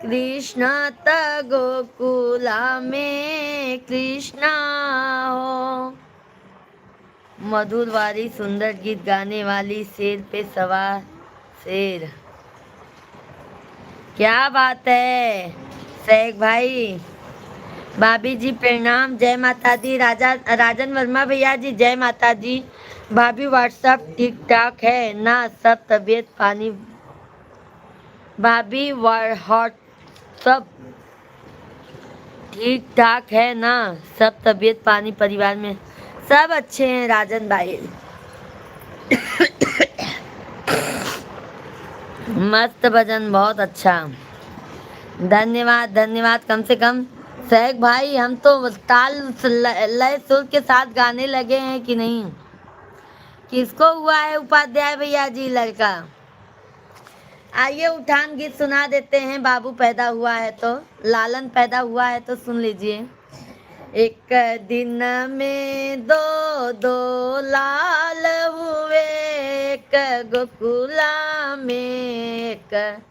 कृष्ण त गोकुला में कृष्णा हो। मधुर वाली सुंदर गीत गाने वाली शेर पे सवार शेर। क्या बात है शेख भाई। भाभी जी प्रणाम, जय माता दी। राजन वर्मा भैया जी जय माता दी। भाभी व्हाट्सएप ठीक ठाक है ना, सब तबीयत पानी। भाभी व्हाट्सएप ठीक ठाक है ना, सब तबीयत पानी परिवार में सब अच्छे हैं राजन भाई। मस्त भजन, बहुत अच्छा, धन्यवाद धन्यवाद। कम से कम शेख भाई हम तो ताल लय सुर के साथ गाने लगे हैं कि नहीं। किसको हुआ है उपाध्याय भैया जी लड़का? आइए उठान गीत सुना देते हैं। बाबू पैदा हुआ है तो, लालन पैदा हुआ है तो सुन लीजिए। एक दिन में दो दो लाल हुए, एक गोकुला में एक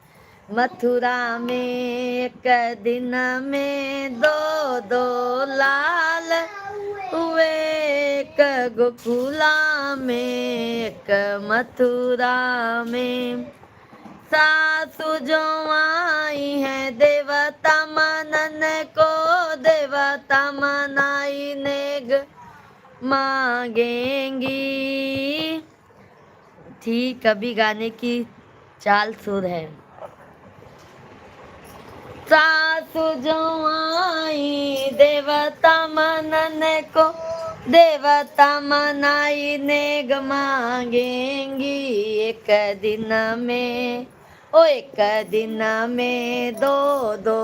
मथुरा में। एक दिन में दो दो लाल हुए, एक गोकुला में एक मथुरा में। सासु जो आई है देवता मनन को, देवता मनाई नेग मांगेंगी। ठीक अभी गाने की चाल सुर है। सासु जो आई देवता मनन को, देवता मनाई नेग मांगेंगी। एक दिन में ओ एक दिन में दो दो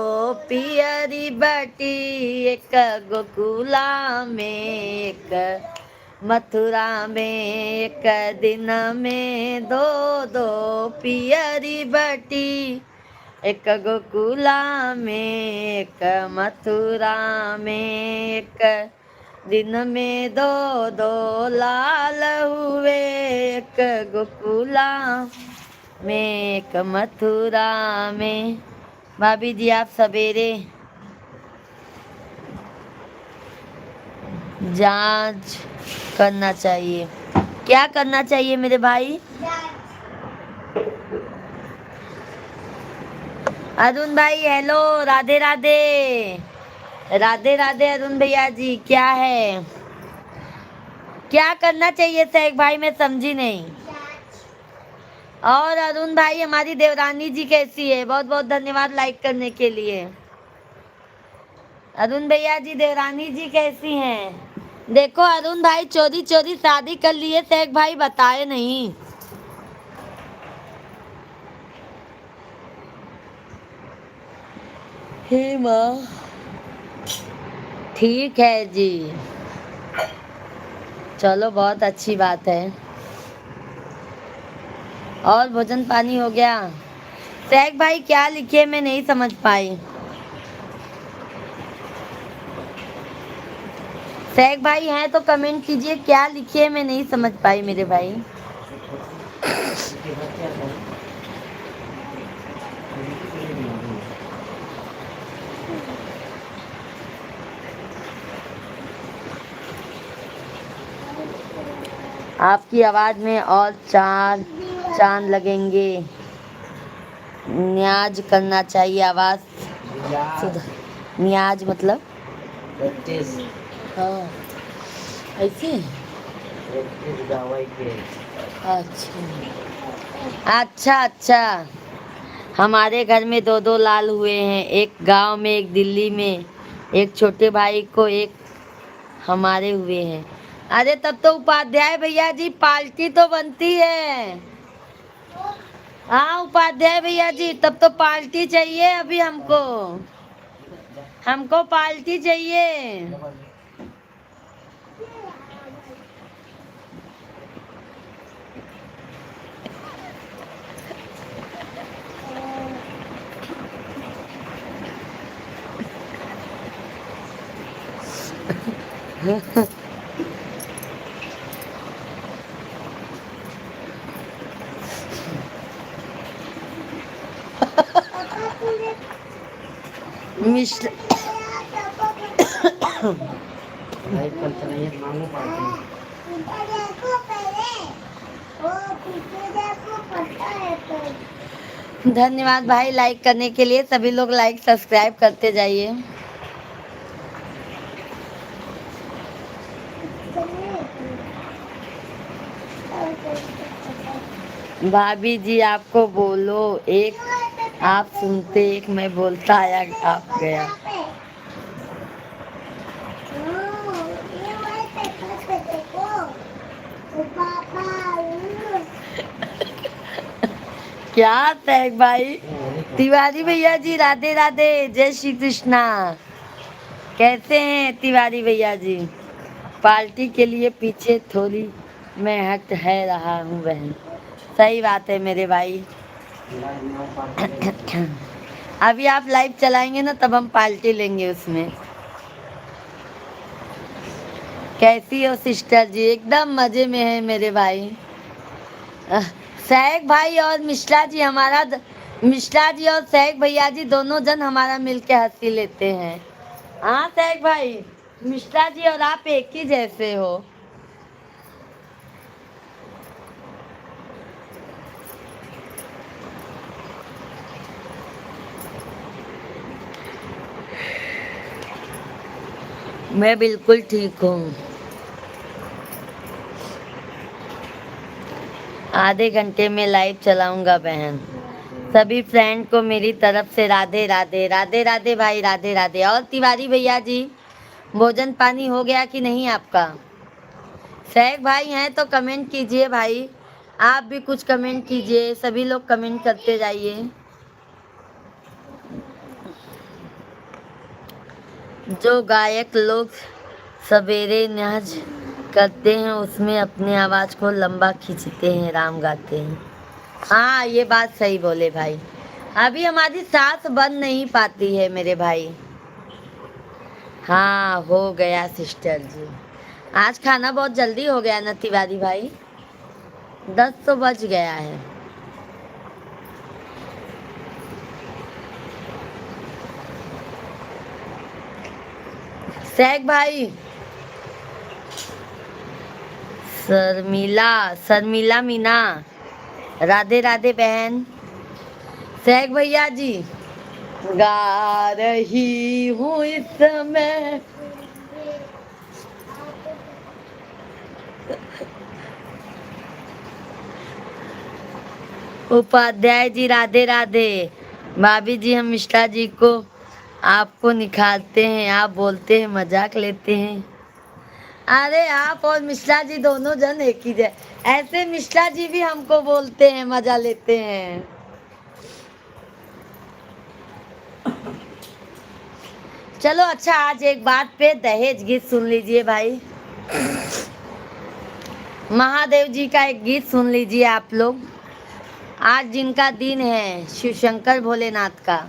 पियरी बटी, एक गोकुला में एक मथुरा में। एक दिन में दो दो पियरी बटी, एक गोकुला में एक मथुरा में। एक दिन में दो दो लाल हुए, एक गोकुला में एक मथुरा में। भाभी जी आप सवेरे जांच करना चाहिए। क्या करना चाहिए मेरे भाई? अरुण भाई हेलो, राधे राधे। राधे राधे अरुण भैया जी। क्या है, क्या करना चाहिए शेख भाई? मैं समझी नहीं। और अरुण भाई हमारी देवरानी जी कैसी है? बहुत बहुत धन्यवाद लाइक करने के लिए। अरुण भैया जी देवरानी जी कैसी हैं? देखो अरुण भाई चोरी चोरी शादी कर लिए, शेख भाई बताए नहीं। हे माँ, ठीक है जी, चलो बहुत अच्छी बात है। और भोजन पानी हो गया? शेख भाई क्या लिखे मैं नहीं समझ पाई। शेख भाई हैं तो कमेंट कीजिए, क्या लिखे मैं नहीं समझ पाई मेरे भाई। आपकी आवाज में और चार चांद लगेंगे। न्याज करना चाहिए आवाज न्याज मतलब हाँ ऐसे। अच्छा अच्छा अच्छा। हमारे घर में दो दो लाल हुए हैं, एक गांव में एक दिल्ली में। एक छोटे भाई को एक हमारे हुए हैं। अरे तब तो उपाध्याय भैया जी पार्टी तो बनती है। हाँ उपाध्याय भैया जी तब तो पार्टी चाहिए अभी हमको। हमको पार्टी चाहिए। मिश्र लाइव कल चलाइए, मांगो पार्टी। पीछे देखो पहले, ओ पीछे देखो पता है तो। धन्यवाद भाई लाइक करने के लिए। सभी लोग लाइक सब्सक्राइब करते जाइए। भाभी जी आपको बोलो, एक आप सुनते एक मैं बोलता आया आप गया। क्या तैग भाई। तिवारी भैया जी राधे राधे, जय श्री कृष्णा। कैसे हैं तिवारी भैया जी? पार्टी के लिए पीछे थोड़ी मैं हट है रहा हूँ बहन। सही बात है मेरे भाई। लाइव में आओ, पार्टी लेंगे। अभी आप लाइव चलाएंगे ना तब हम पार्टी लेंगे उसमें। कैसी हो सिस्टर जी? एकदम मजे में है मेरे भाई। सहक भाई और मिश्रा जी मिश्रा जी और सहक भैया जी दोनों जन हमारा मिलके हंसी लेते हैं। हाँ सहक भाई, मिश्रा जी और आप एक ही जैसे हो। मैं बिल्कुल ठीक हूँ। आधे घंटे में लाइव चलाऊंगा बहन। सभी फ्रेंड को मेरी तरफ से राधे राधे। राधे राधे भाई, राधे राधे। और तिवारी भैया जी भोजन पानी हो गया कि नहीं आपका? सहक भाई हैं तो कमेंट कीजिए भाई, आप भी कुछ कमेंट कीजिए। सभी लोग कमेंट करते जाइए। जो गायक लोग सवेरे न्याज करते हैं उसमें अपनी आवाज को लंबा खींचते हैं, राम गाते हैं। हाँ ये बात सही बोले भाई। अभी हमारी सांस बन नहीं पाती है मेरे भाई। हाँ हो गया सिस्टर जी। आज खाना बहुत जल्दी हो गया ना तिवारी भाई, 10 तो बज गया है। सहक भाई, शर्मिला मीना राधे राधे बहन। सहक भैया जी गा रही हूँ इस समय। उपाध्याय जी राधे राधे। भाभी जी हम मिश्रा जी को आपको निखारते हैं, आप बोलते हैं मजाक लेते हैं। अरे आप और मिश्रा जी दोनों जन एक ही जैसे। ऐसे मिश्रा जी भी हमको बोलते हैं, मजा लेते हैं। चलो अच्छा, आज एक बात पे दहेज गीत सुन लीजिए भाई। महादेव जी का एक गीत सुन लीजिए आप लोग। आज जिनका दिन है शिव शंकर भोलेनाथ का।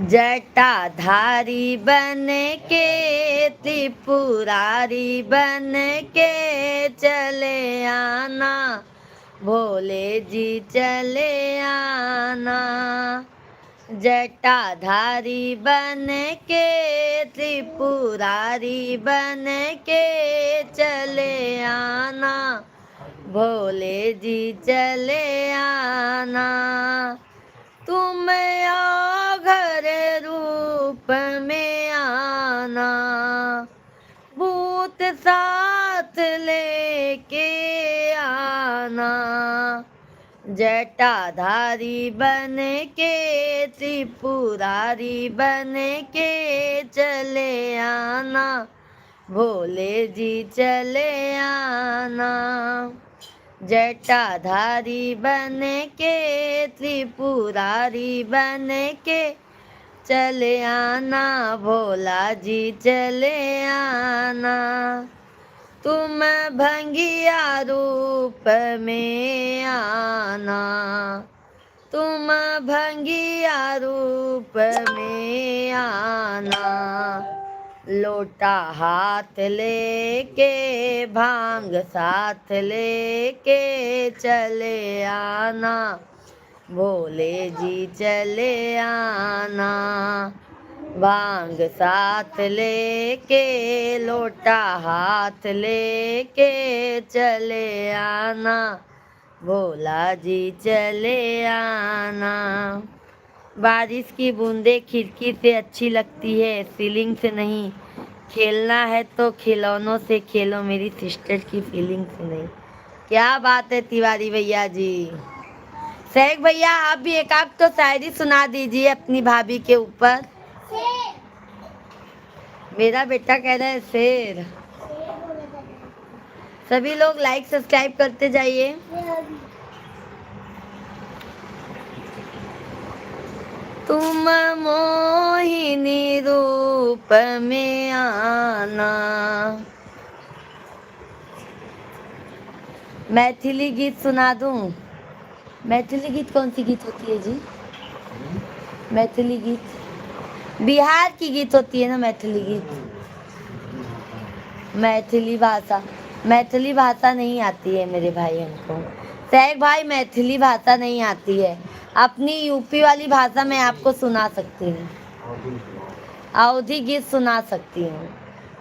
जटाधारी बन के त्रिपुरारी बन के चले आना, भोले जी चले आना। जटाधारी बन के त्रिपुरारी बन के चले आना, भोले जी चले आना। तुम आओ घर रूप में आना, भूत साथ लेके आना। जटाधारी बन के त्रिपुरारी बन के चले आना, भोले जी चले आना। जटाधारी बन के त्रिपुरारी बन के चले आना, भोला जी चले आना। तुम भंगिया रूप में आना, तुम भंगिया रूप में आना। लोटा हाथ लेके भांग साथ लेके चले आना, भोले जी चले आना, भांग साथ लेके लोटा हाथ लेके चले आना, भोला जी चले आना। बारिश की बूंदें खिड़की से अच्छी लगती है, सीलिंग से नहीं। खेलना है तो खिलौनों से खेलो, मेरी सिस्टर की फीलिंग से नहीं। क्या बात है तिवारी भैया जी। शेख भैया आप भी एक आध तो शायरी सुना दीजिए अपनी भाभी के ऊपर। शेर मेरा बेटा कह रहा है शेर। शेर बोला था सभी लोग लाइक सब्सक्राइब करते जाइए। तुम मोहिनी रूप में आना। मैथिली गीत सुना दूं? मैथिली गीत कौन सी गीत होती है जी? मैथिली गीत बिहार की गीत होती है ना, मैथिली गीत। मैथिली भाषा नहीं आती है मेरे भाई हमको। शेख भाई मैथिली भाषा नहीं आती है, अपनी यूपी वाली भाषा में आपको सुना सकती हूँ, अवधी गीत सुना सकती हूँ।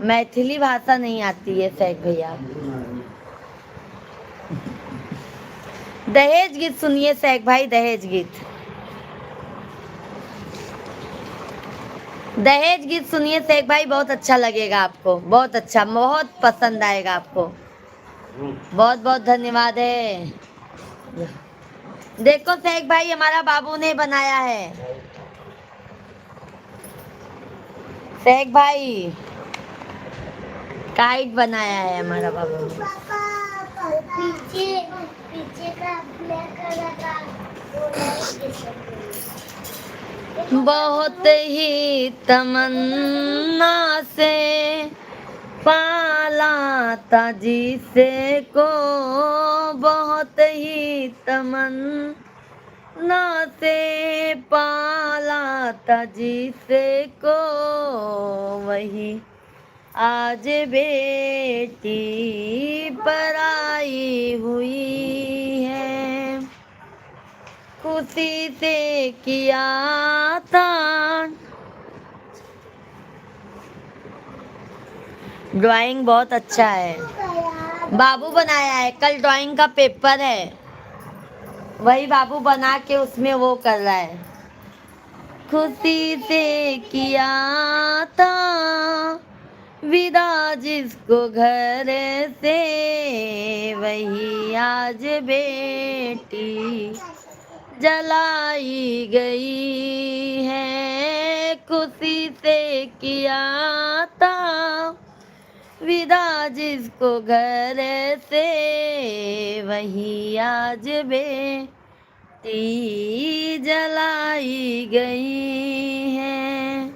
मैथिली भाषा नहीं आती है शेख भैया। दहेज गीत सुनिए शेख भाई, दहेज गीत। दहेज गीत सुनिए शेख भाई, बहुत अच्छा लगेगा आपको, बहुत अच्छा, बहुत पसंद आएगा आपको। बहुत बहुत धन्यवाद है। देखो शेख भाई हमारा बाबू ने बनाया है। शेख भाई काइट बनाया है हमारा बाबू ने। पापा पीछे पीछे का ब्लैक कलर का वो लाइट बहुत ही तमन्ना से पाला था जिसे को, बहुत ही तमन्ना से पाला था जिसे को, वही आज बेटी पराई हुई है। खुशी से किया था, ड्राइंग बहुत अच्छा है, बाबू बनाया है। कल ड्राइंग का पेपर है, वही बाबू बना के उसमें वो कर रहा है। खुशी से किया था विदा जिसको घर से, वही आज बेटी जलाई गई है। खुशी से किया था विदा जिसको घर से, वही आज बेटी जलाई गई है।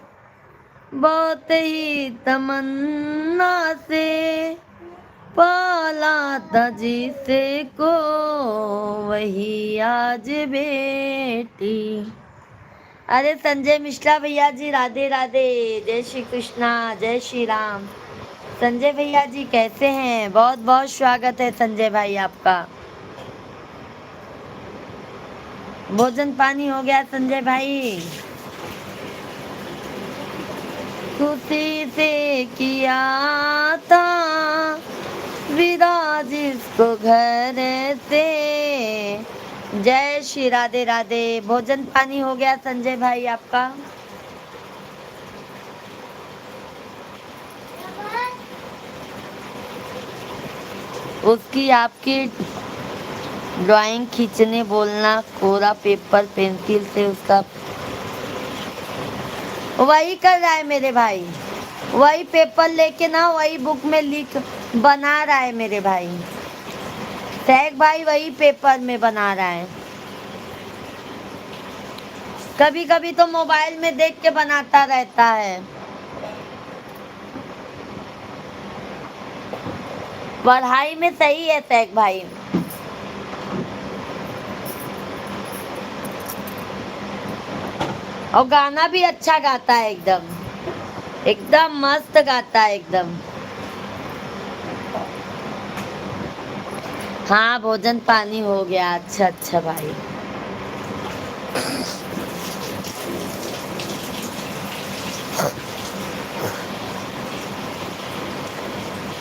बहुत ही तमन्ना से पाला था जिसे को, वही आज बेटी। अरे संजय मिश्रा भैया जी राधे राधे, जय श्री कृष्णा, जय श्री राम। संजय भैया जी कैसे हैं? बहुत बहुत स्वागत है संजय भाई आपका। भोजन पानी हो गया संजय भाई? खुशी से किया था विदा जिसको घर से। जय श्री राधे राधे। भोजन पानी हो गया संजय भाई आपका? उसकी आपकी ड्राइंग खींचने बोलना, कोरा पेपर पेंसिल से उसका वही कर रहा है मेरे भाई, वही पेपर लेके ना वही बुक में लिख बना रहा है मेरे भाई। शेख भाई वही पेपर में बना रहा है। कभी कभी तो मोबाइल में देख के बनाता रहता है। पढ़ाई में सही है शेख भाई। और गाना भी अच्छा गाता है, एकदम एकदम मस्त गाता है एकदम। हाँ भोजन पानी हो गया। अच्छा अच्छा भाई।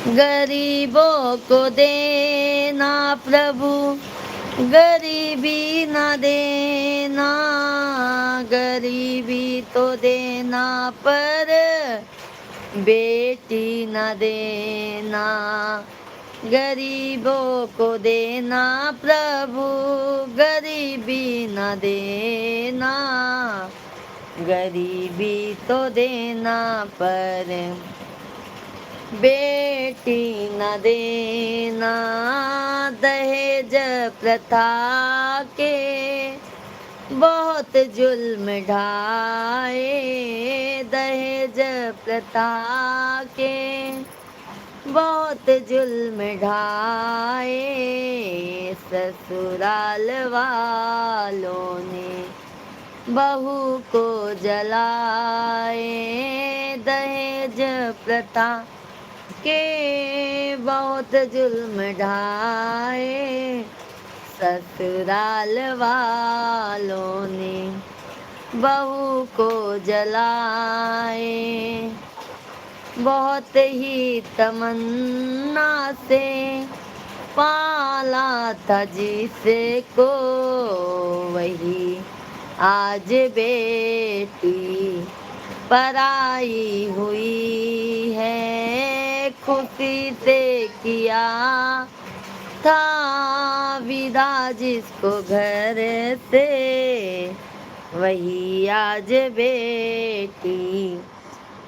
गरीबों को देना प्रभु, गरीबी न देना, गरीबी तो देना पर बेटी न देना। गरीबों को देना प्रभु, गरीबी न देना, गरीबी तो देना पर बेटी न देना। दहेज प्रथा के बहुत जुल्म ढाए, दहेज प्रथा के बहुत जुल्म ढाए। ससुराल वालों ने बहू को जलाए, दहेज प्रथा के बहुत जुल्म ढाए। ससुराल वालों ने बहू को जलाए। बहुत ही तमन्ना से पाला था जिसको, वही आज बेटी पराई हुई है। खुशी से किया था विदा जिसको घर से, वही आज बेटी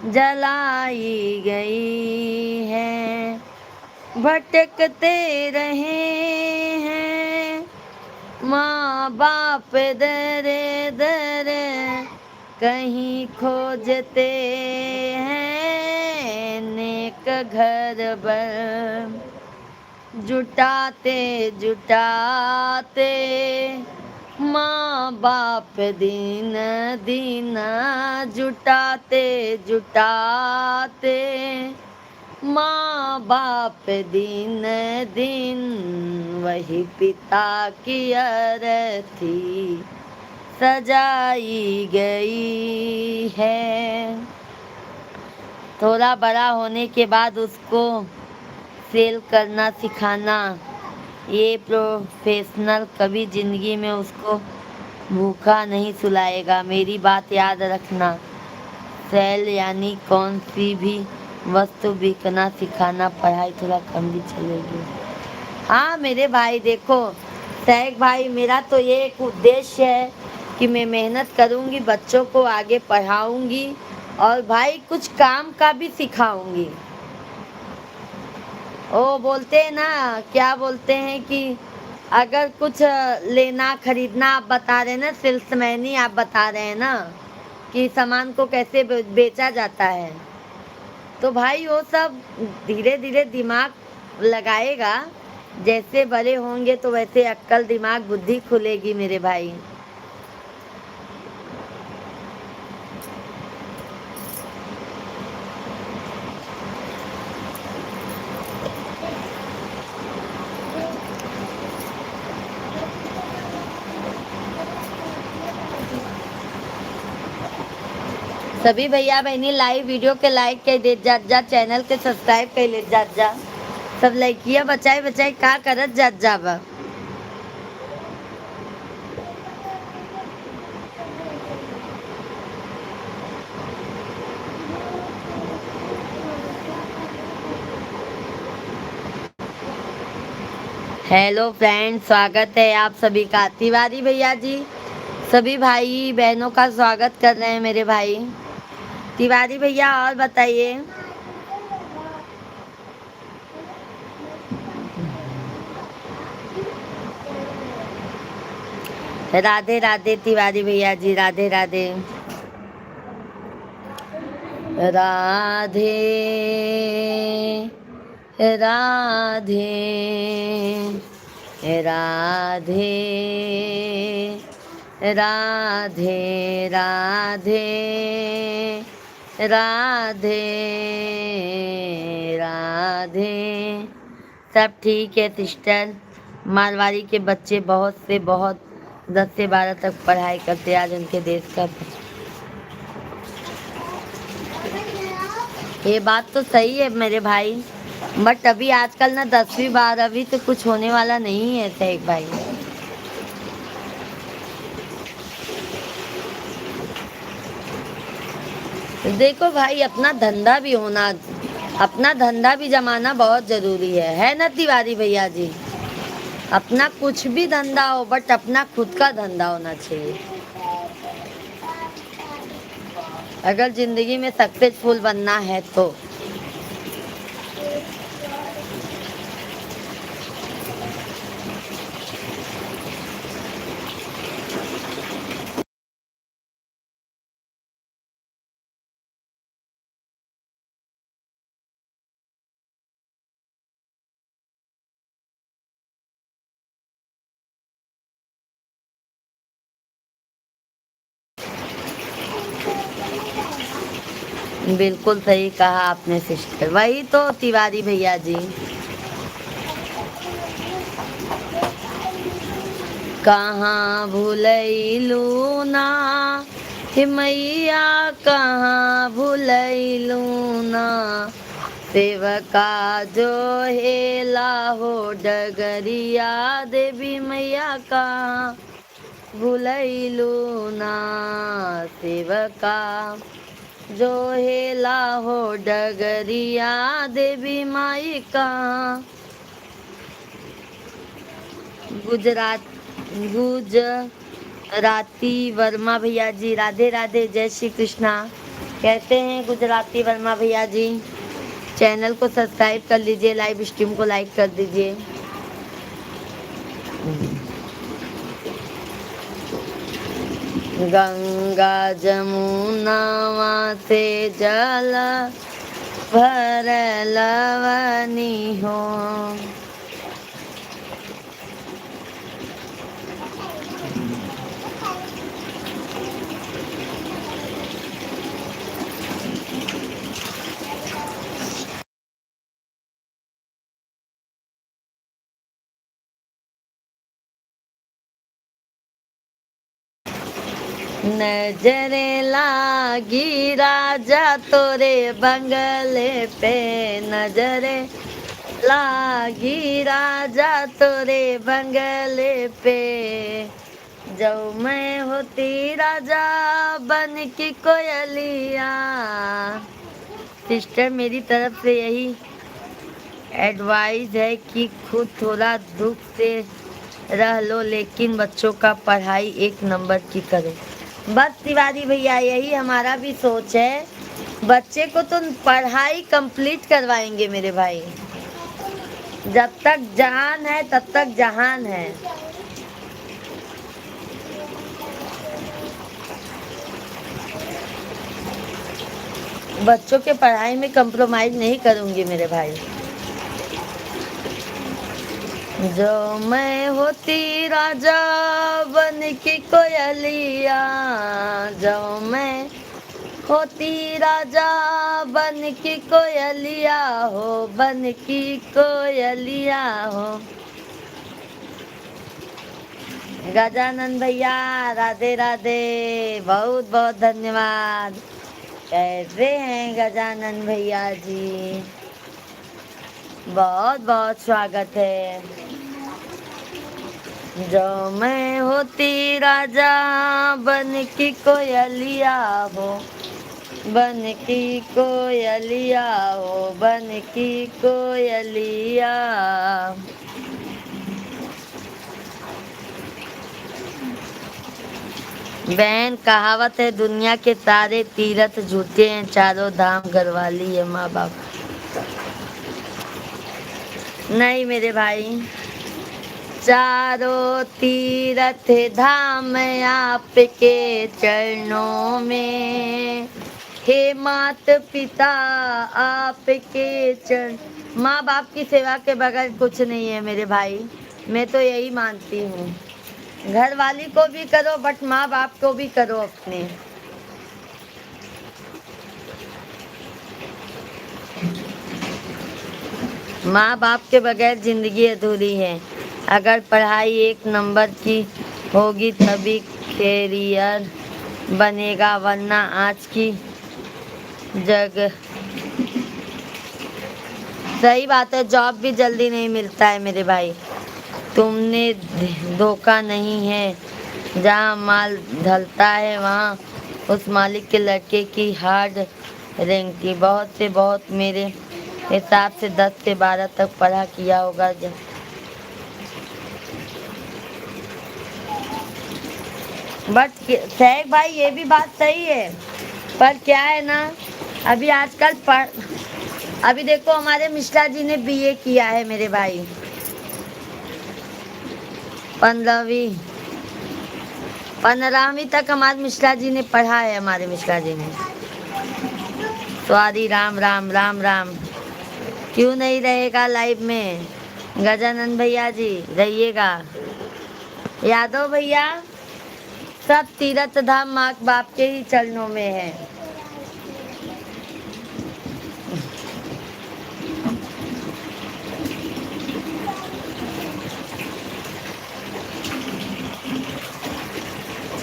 जलाई गई है। भटकते रहे हैं माँ बाप दर दर, कहीं खोजते हैं नेक घर बर। जुटाते जुटाते माँ बाप दिन दिन, जुटाते जुटाते माँ बाप दिन दिन, वही पिता की अर्थी सजाई गई है। थोड़ा बड़ा होने के बाद उसको सेल करना सिखाना, ये प्रोफेशनल कभी ज़िंदगी में उसको भूखा नहीं सुलाएगा। मेरी बात याद रखना। सेल यानी कौन सी भी वस्तु बिकना सिखाना, पढ़ाई थोड़ा कम भी चलेगी। हाँ मेरे भाई देखो सैक भाई, मेरा तो ये एक उद्देश्य है कि मैं मेहनत करूँगी, बच्चों को आगे पढ़ाऊँगी और भाई कुछ काम का भी सिखाऊँगी। वो बोलते हैं ना, क्या बोलते हैं कि अगर कुछ लेना खरीदना आप बता रहे हैं ना, सेल्समैनी आप बता रहे हैं ना कि सामान को कैसे बेचा जाता है, तो भाई वो सब धीरे धीरे दिमाग लगाएगा। जैसे बड़े होंगे तो वैसे अक्ल दिमाग बुद्धि खुलेगी मेरे भाई। सभी भैया बहनी लाइव वीडियो के लाइक कर दे जात जा, चैनल के सब्सक्राइब कर ले जात जा। सब लड़कियां बचाए बचाए का करत जात जाबा। हेलो फ्रेंड्स, स्वागत है आप सभी का। तिवारी भैया जी सभी भाई बहनों का स्वागत कर रहे हैं मेरे भाई। तिवारी भैया और बताइए। राधे राधे तिवारी भैया जी, राधे राधे। राधे राधे राधे राधे राधे राधे राधे। सब ठीक है सिस्टर। मारवाड़ी के बच्चे बहुत से बहुत 10 से 12 तक पढ़ाई करते आज उनके देश का। ये बात तो सही है मेरे भाई, बट अभी आजकल ना 10वीं 12वीं तो कुछ होने वाला नहीं है शेख भाई। देखो भाई, अपना धंधा भी होना, अपना धंधा भी जमाना बहुत जरूरी है ना तिवारी भैया जी। अपना कुछ भी धंधा हो, बट अपना खुद का धंधा होना चाहिए अगर जिंदगी में सक्सेसफुल बनना है तो। बिल्कुल सही कहा आपने सिस्टर, वही तो तिवारी भैया जी। कहाँ भूलैलू ना हे मैया, कहाँ भूलैलू ना, सेवका जो हेला हो डगरिया, देवी मैया कहाँ भूलैलू ना, सेवका जो हेला हो डगरिया, देवी माई कहाँ। गुजराती वर्मा भैया जी, राधे राधे, जय श्री कृष्णा। कैसे हैं गुजराती वर्मा भैया जी? चैनल को सब्सक्राइब कर लीजिए, लाइव स्ट्रीम को लाइक कर दीजिए। गंगा जमुनावा से जल भरलवनी हो, नजरे लागी राजा तोरे बंगले पे, नजरे लागी राजा तोरे बंगले पे, जब मैं होती राजा बन की कोयलिया। सिस्टर, मेरी तरफ से यही एडवाइस है कि खुद थोड़ा दुख से रह लो, लेकिन बच्चों का पढ़ाई 1 नंबर की करो। बस तिवारी भैया, यही हमारा भी सोच है। बच्चे को तो पढ़ाई कंप्लीट करवाएंगे मेरे भाई, जब तक जहान है तब तक जहान है। बच्चों के पढ़ाई में कंप्रोमाइज नहीं करूंगी मेरे भाई। जो मैं होती राजा बन की कोयलिया, जो मैं होती राजा बन की कोयलिया हो, बन की कोयलिया हो। गजानन भैया, राधे राधे, बहुत बहुत धन्यवाद। कैसे हैं गजानन भैया जी? बहुत बहुत स्वागत है। जो मैं होती राजा बन की कोयलिया हो, बन की कोयलिया हो, बन की कोयलिया। बहन, कहावत है दुनिया के सारे तीर्थ झूठे हैं, चारों धाम घरवाली है माँ बाप। नहीं मेरे भाई, चारों तीर्थ धाम आपके चरणों में, हे मात पिता आपके चरण। माँ बाप की सेवा के बगैर कुछ नहीं है मेरे भाई, मैं तो यही मानती हूँ। घर वाली को भी करो, बट माँ बाप को भी करो अपने। माँ बाप के बगैर जिंदगी अधूरी है। अगर पढ़ाई 1 नंबर की होगी तभी कैरियर बनेगा, वरना आज की जगह। सही बात है, जॉब भी जल्दी नहीं मिलता है मेरे भाई। तुमने धोखा नहीं है, जहाँ माल ढलता है वहाँ उस मालिक के लड़के की हार्ड रेंगती। बहुत मेरे हिसाब से 10 से 12 तक पढ़ा किया होगा। बट शेख भाई ये भी बात सही है, पर क्या है ना, अभी आजकल अभी देखो हमारे मिश्रा जी ने बीए किया है मेरे भाई, 15वीं तक हमारे मिश्रा जी ने पढ़ा है, हमारे मिश्रा जी ने। सॉरी, राम राम राम राम। क्यों नहीं रहेगा लाइव में गजानन भैया जी, रहिएगा। यादव भैया, सब तीर्थ धाम माँ बाप के ही चरणों में है।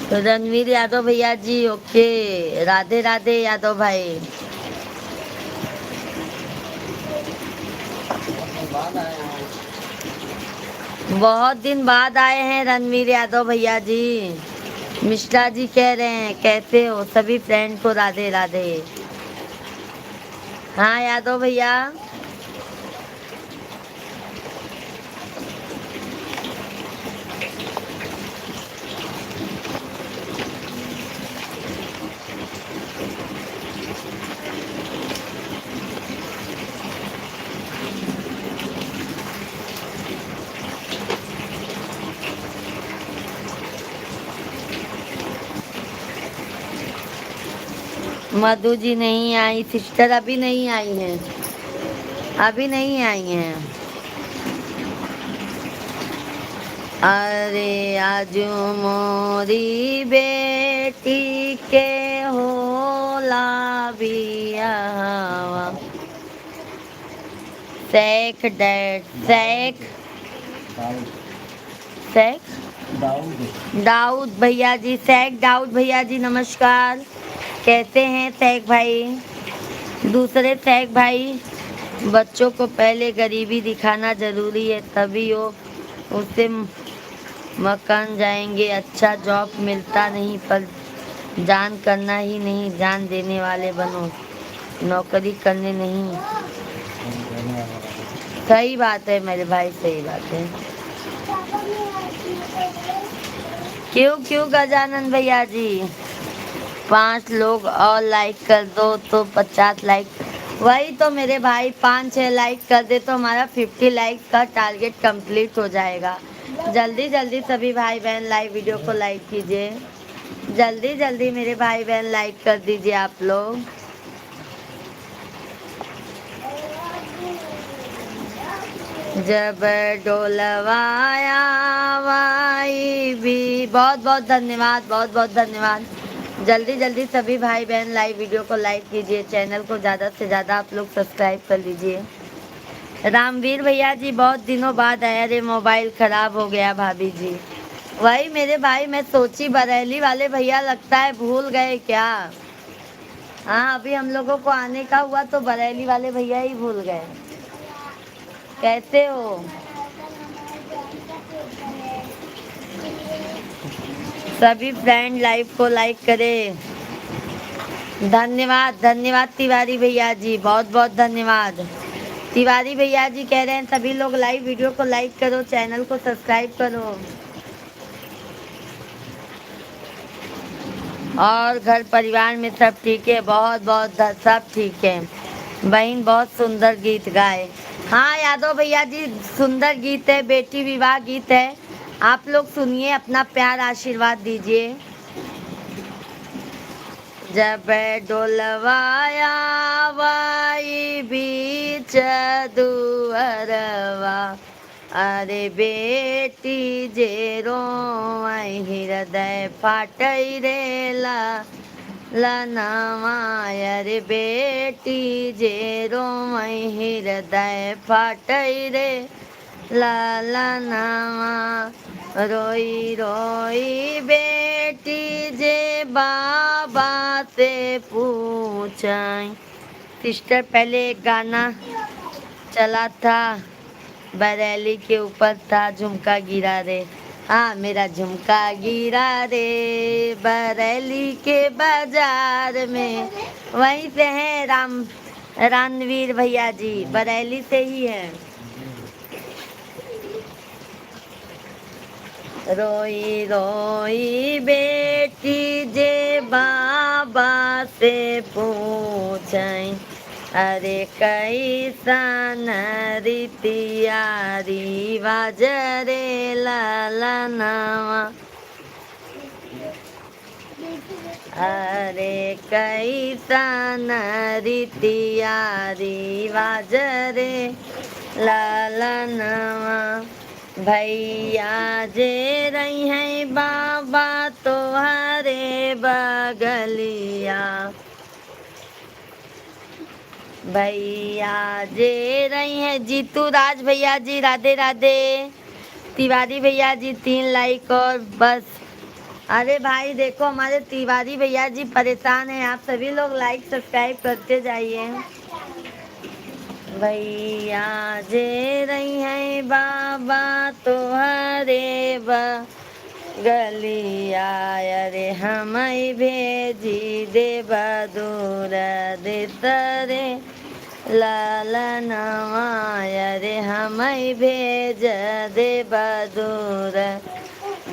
तो रणवीर यादव भैया जी, ओके, राधे राधे यादव भाई। बहुत दिन बाद आए हैं रणवीर यादव भैया जी। मिश्रा जी कह रहे हैं कैसे हो, सभी फ्रेंड को राधे राधे। हाँ यादव भैया, मधु जी नहीं आई, सिस्टर अभी नहीं आई हैं, अभी नहीं आई हैं। अरे आजू मोरी बेटी के होला बियावा। शेख डैड, शेख दाऊद भैया जी, शेख दाऊद भैया जी नमस्कार, कैसे हैं शेख भाई? दूसरे शेख भाई, बच्चों को पहले गरीबी दिखाना जरूरी है, तभी वो उससे मकान जाएंगे। अच्छा जॉब मिलता नहीं, पर जान करना ही नहीं, जान देने वाले बनो, नौकरी करने नहीं। सही बात है मेरे भाई, सही बात है। क्यों क्यों गजानन भैया जी, 5 लोग और लाइक कर दो तो 50 लाइक। वही तो मेरे भाई, 5-6 लाइक कर दे तो हमारा 50 लाइक का टारगेट कंप्लीट हो जाएगा। जल्दी जल्दी सभी भाई बहन लाइव वीडियो को लाइक कीजिए, जल्दी जल्दी मेरे भाई बहन लाइक कर दीजिए आप लोग। जब डोलवाया वाई भी, बहुत बहुत धन्यवाद, बहुत बहुत धन्यवाद। जल्दी जल्दी सभी भाई बहन लाइव वीडियो को लाइक कीजिए, चैनल को ज़्यादा से ज़्यादा आप लोग सब्सक्राइब कर लीजिए। रामवीर भैया जी, बहुत दिनों बाद आया रे, मोबाइल ख़राब हो गया भाभी जी। वही मेरे भाई, मैं सोची बरेली वाले भैया लगता है भूल गए क्या। हाँ, अभी हम लोगों को आने का हुआ तो बरेली वाले भैया ही भूल गए। कैसे हो? सभी फ्रेंड लाइव को लाइक करें। धन्यवाद धन्यवाद तिवारी भैया जी, बहुत बहुत धन्यवाद। तिवारी भैया जी कह रहे हैं सभी लोग लाइव वीडियो को लाइक करो, चैनल को सब्सक्राइब करो। और घर परिवार में सब ठीक है? बहुत बहुत सब ठीक है। बहन बहुत सुंदर गीत गाए। हाँ यादव भैया जी, सुंदर गीत है, बेटी विवाह गीत है, आप लोग सुनिए, अपना प्यार आशीर्वाद दीजिए। जब डोलवाया वाई बीच दुअरवा, अरे बेटी जे रोई हृदय फाटई रे लनवा, अरे बेटी जे रोई हृदय फाटई रे ललनवा रोई रोई बेटी जे बाबा से पूछाई। सिस्टर पहले एक गाना चला था, बरेली के ऊपर था, झुमका गिरा रे, हाँ मेरा झुमका गिरा रे बरेली के बाजार में। वहीं से हैं रणवीर भैया जी, बरेली से ही है। रोई रोई बेटी जे बाबा से पूछई, अरे कैसन रीतिया रिवाज रे ललनवा, अरे कैसन रीतिया रिवाज रे ललनवा। भैया जे रही हैं बाबा तोहरे बगलिया, भैया जे रही हैं जीतू राज भैया जी, राधे राधे। तिवारी भैया जी 3 लाइक और बस। अरे भाई देखो हमारे तिवारी भैया जी परेशान हैं, आप सभी लोग लाइक सब्सक्राइब करते जाइए। भैया जे रही हैं बाबा तोहरे बगलिया, अरे हम भेजी दे बदूर देसरे ललनवा, अरे हम भेज दे बदूर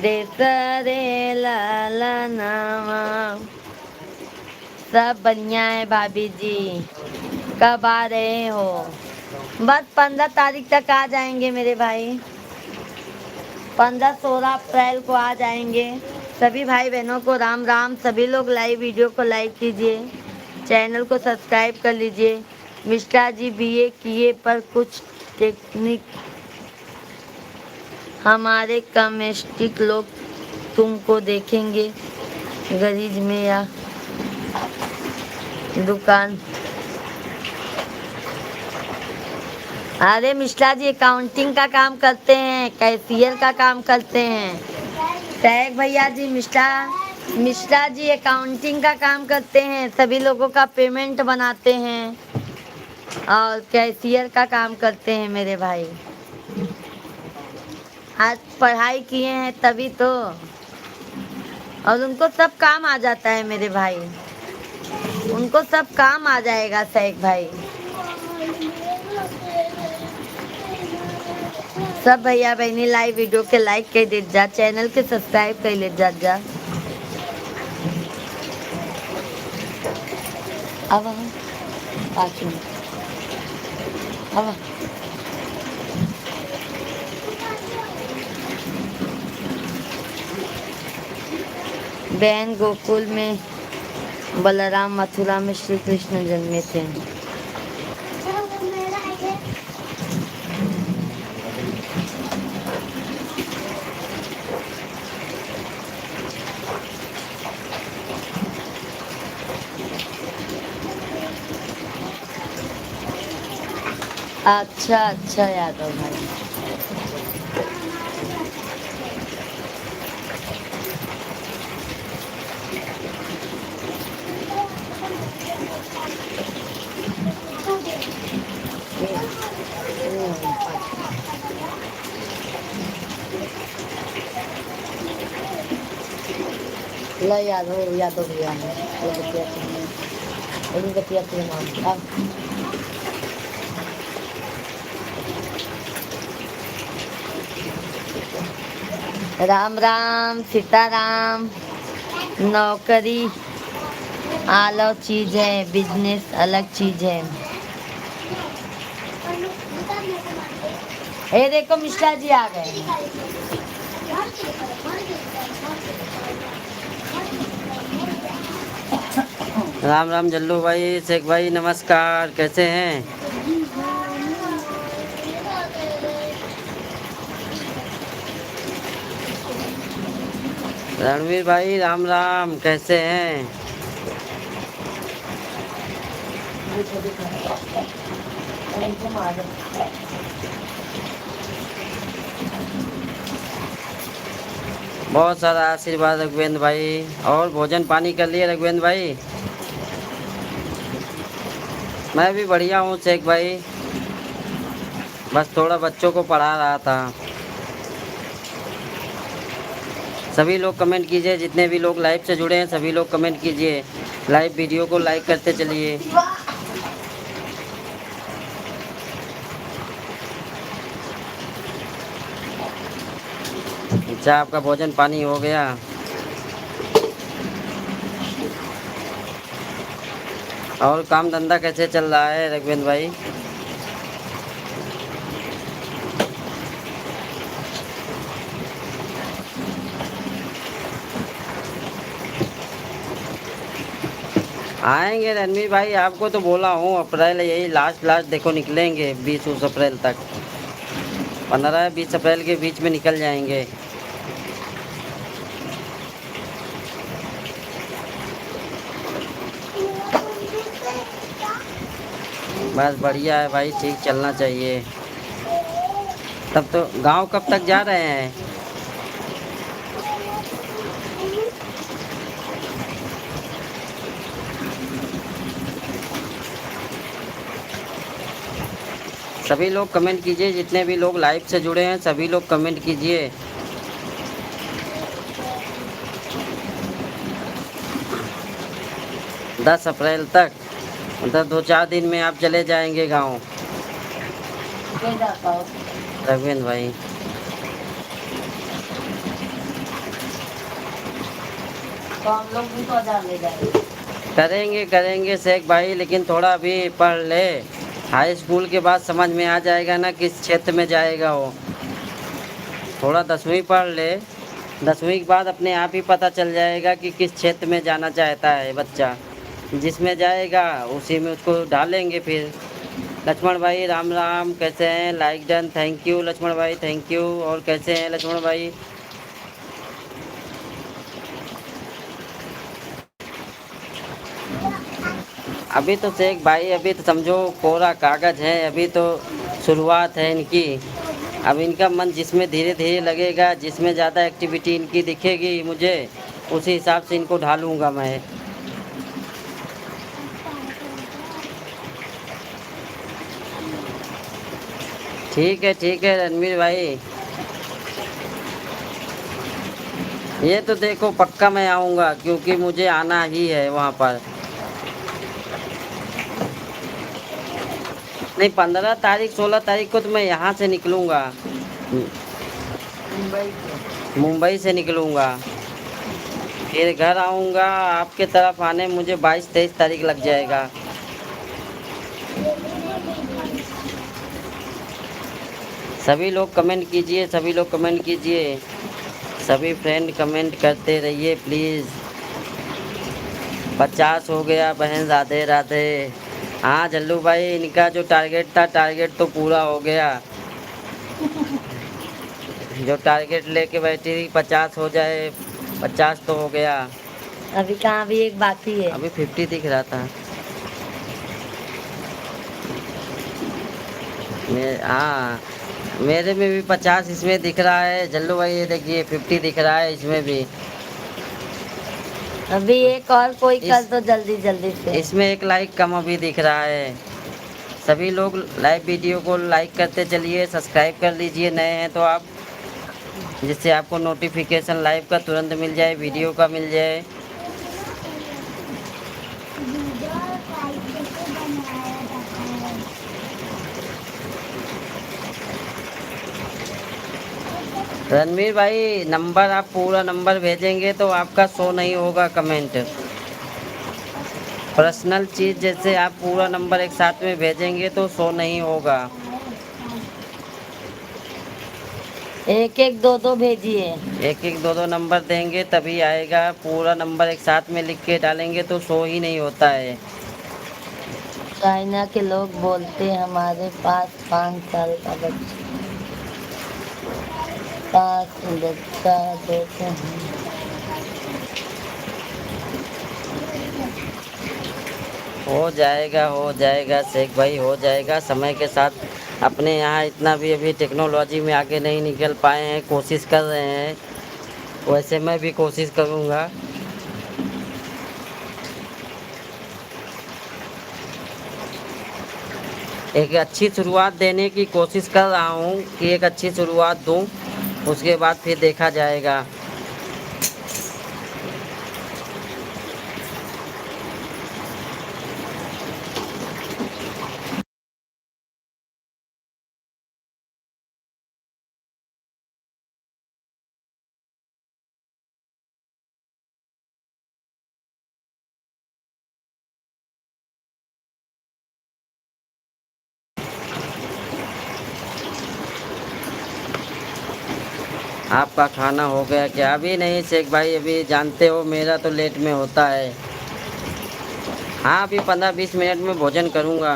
देसरे ललनवा। सब बढ़िया है भाभी जी, कब आ रहे हो? बस 15 तारीख तक आ जाएंगे मेरे भाई, 15-16 अप्रैल को आ जाएंगे। सभी भाई बहनों को राम राम। सभी लोग लाइव वीडियो को लाइक कीजिए, चैनल को सब्सक्राइब कर लीजिए। मिश्रा जी बीए किए पर कुछ टेक्निक हमारे कमेस्टिक लोग तुमको देखेंगे गरीज में या दुकान। अरे मिश्रा जी अकाउंटिंग का काम करते हैं, कैशियर का काम करते हैं। टैग भैया जी मिश्रा जी अकाउंटिंग का काम करते हैं, सभी लोगों का पेमेंट बनाते हैं और कैशियर का काम करते हैं मेरे भाई। आज पढ़ाई किए हैं तभी तो, और उनको सब काम आ जाता है मेरे भाई, उनको सब काम आ जाएगा सैक भाई। सब भैया बहनी लाइव वीडियो के लाइक कर दे जा, चैनल के सब्सक्राइब कर ले जा। अब अब बहन गोकुल में बलराम, मथुरा में श्री कृष्ण जन्मे थे। अच्छा अच्छा यादव भाई, ला यादव भैया बतिया नाम। राम राम सीताराम। नौकरी अलग चीज है, बिजनेस अलग चीज है। ये देखो मिश्रा जी आ गए। राम राम जल्लू भाई, शेख भाई नमस्कार, कैसे हैं? रणवीर भाई राम राम, कैसे हैं? बहुत सारा आशीर्वाद रघुवेंद्र भाई। और भोजन पानी कर लिए रघुवेंद्र भाई? मैं भी बढ़िया हूँ शेख भाई, बस थोड़ा बच्चों को पढ़ा रहा था। सभी लोग कमेंट कीजिए, जितने भी लोग लाइव से जुड़े हैं सभी लोग कमेंट कीजिए, लाइव वीडियो को लाइक करते चलिए। अच्छा, आपका भोजन पानी हो गया? और काम धंधा कैसे चल रहा है रघुवेंद्र भाई? आएंगे रणवीर भाई, आपको तो बोला हूँ अप्रैल यही लास्ट देखो निकलेंगे, 20 अप्रैल तक, 15-20 अप्रैल के बीच में निकल जाएंगे। बस बढ़िया है भाई, ठीक चलना चाहिए। तब तो गांव कब तक जा रहे हैं? सभी लोग कमेंट कीजिए, जितने भी लोग लाइव से जुड़े हैं सभी लोग कमेंट कीजिए। दस अप्रैल तक, मतलब 2-4 दिन में आप चले जाएंगे गांव रघुवेंद्र भाई। तो हम लोग भी तो जा ले जाएंगे। करेंगे शेख भाई, लेकिन थोड़ा अभी पढ़ ले, हाई स्कूल के बाद समझ में आ जाएगा ना किस क्षेत्र में जाएगा वो। थोड़ा 10वीं पढ़ ले, 10वीं के बाद अपने आप ही पता चल जाएगा कि किस क्षेत्र में जाना चाहता है बच्चा, जिसमें जाएगा उसी में उसको डालेंगे फिर। लक्ष्मण भाई राम राम, कैसे हैं? Like done, thank you Lakshman भाई, थैंक यू। और कैसे हैं लक्ष्मण भाई? अभी तो शेख भाई, अभी तो समझो कोरा कागज़ है, अभी तो शुरुआत है इनकी। अब इनका मन जिसमें धीरे धीरे लगेगा, जिसमें ज़्यादा एक्टिविटी इनकी दिखेगी मुझे, उसी हिसाब से इनको ढालूँगा मैं। ठीक है रणवीर भाई, ये तो देखो पक्का मैं आऊँगा, क्योंकि मुझे आना ही है वहाँ पर। नहीं, 15 तारीख 16 तारीख को तो मैं यहाँ से निकलूँगा, मुंबई से निकलूँगा, फिर घर आऊँगा आपके तरफ आने मुझे 22-23 तारीख लग जाएगा। सभी लोग कमेंट कीजिए, सभी लोग कमेंट कीजिए, सभी फ्रेंड कमेंट करते रहिए प्लीज़। 50 हो गया बहन, राधे राधे। हाँ जल्लू भाई, इनका जो टारगेट था टारगेट तो पूरा हो गया। जो टारगेट लेके बैठी थी 50 हो जाए, 50 तो हो गया। अभी कहाँ, अभी एक बाकी है। अभी 50 दिख रहा था। हाँ, मेरे में भी 50 इसमें दिख रहा है जल्लू भाई, ये देखिए 50 दिख रहा है इसमें भी। अभी एक और कोई कर दो जल्दी जल्दी से। इसमें एक लाइक कम अभी दिख रहा है। सभी लोग लाइव वीडियो को लाइक करते चलिए, सब्सक्राइब कर लीजिए नए हैं तो आप, जिससे आपको नोटिफिकेशन लाइव का तुरंत मिल जाए, वीडियो का मिल जाए। रणवीर भाई, नंबर आप पूरा नंबर भेजेंगे तो आपका शो नहीं होगा कमेंट। पर्सनल चीज़ जैसे आप पूरा नंबर एक साथ में भेजेंगे तो शो नहीं होगा। एक एक दो दो भेजिए। एक एक दो नंबर देंगे तभी आएगा, पूरा नंबर एक साथ में लिख के डालेंगे तो शो ही नहीं होता है। चाइना के लोग बोलते हमारे पास 5 साल का बच्चा देते हैं। हो जाएगा शेख भाई, हो जाएगा समय के साथ। अपने यहाँ इतना भी अभी टेक्नोलॉजी में आगे नहीं निकल पाए हैं, कोशिश कर रहे हैं। वैसे मैं भी कोशिश करूँगा। एक अच्छी शुरुआत देने की कोशिश कर रहा हूँ कि एक अच्छी शुरुआत दूँ, उसके बाद फिर देखा जाएगा। आपका खाना हो गया क्या? अभी नहीं शेख भाई, अभी जानते हो मेरा तो लेट में होता है। हाँ, अभी 15-20 मिनट में भोजन करूँगा।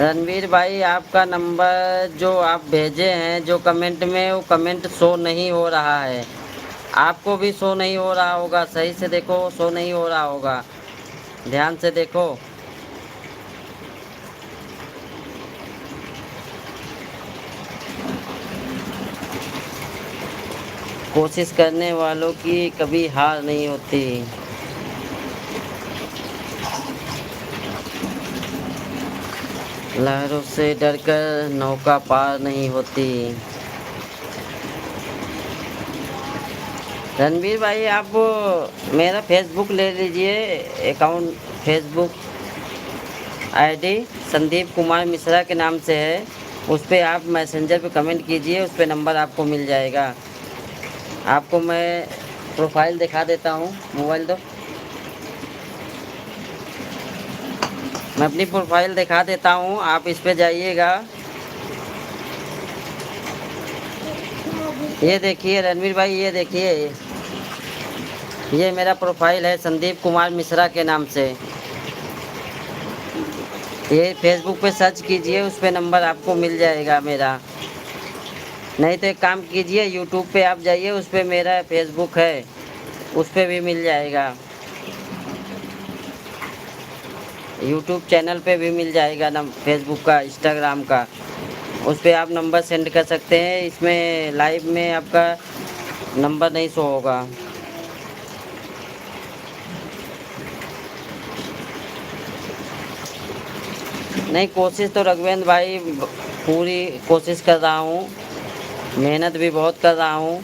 रणवीर भाई, आपका नंबर जो आप भेजे हैं जो कमेंट में, वो कमेंट शो नहीं हो रहा है। आपको भी शो नहीं हो रहा होगा, सही से देखो, शो नहीं हो रहा होगा, ध्यान से देखो। कोशिश करने वालों की कभी हार नहीं होती। लहरों से डरकर नौका पार नहीं होती। रणवीर भाई, आप मेरा फेसबुक ले लीजिए, account Facebook ID Sandeep Kumar Mishra के नाम से है। उस पर आप मैसेंजर पे कमेंट कीजिए, उस पर नंबर आपको मिल जाएगा। आपको मैं प्रोफाइल दिखा देता हूँ, मोबाइल दो। मैं अपनी प्रोफाइल दिखा देता हूँ, आप इस पे जाइएगा। ये देखिए रणवीर भाई, ये देखिए, ये मेरा प्रोफाइल है संदीप कुमार मिश्रा के नाम से। ये फेसबुक पे सर्च कीजिए, उस पर नंबर आपको मिल जाएगा मेरा। नहीं तो एक काम कीजिए, यूट्यूब पे आप जाइए, उस पर मेरा फेसबुक है, उस पर भी मिल जाएगा। यूट्यूब चैनल पे भी मिल जाएगा ना, फेसबुक का, इंस्टाग्राम का, उस पर आप नंबर सेंड कर सकते हैं। इसमें लाइव में आपका नंबर नहीं शो होगा। नहीं, कोशिश तो रघुवेंद्र भाई पूरी कोशिश कर रहा हूँ, मेहनत भी बहुत कर रहा हूँ।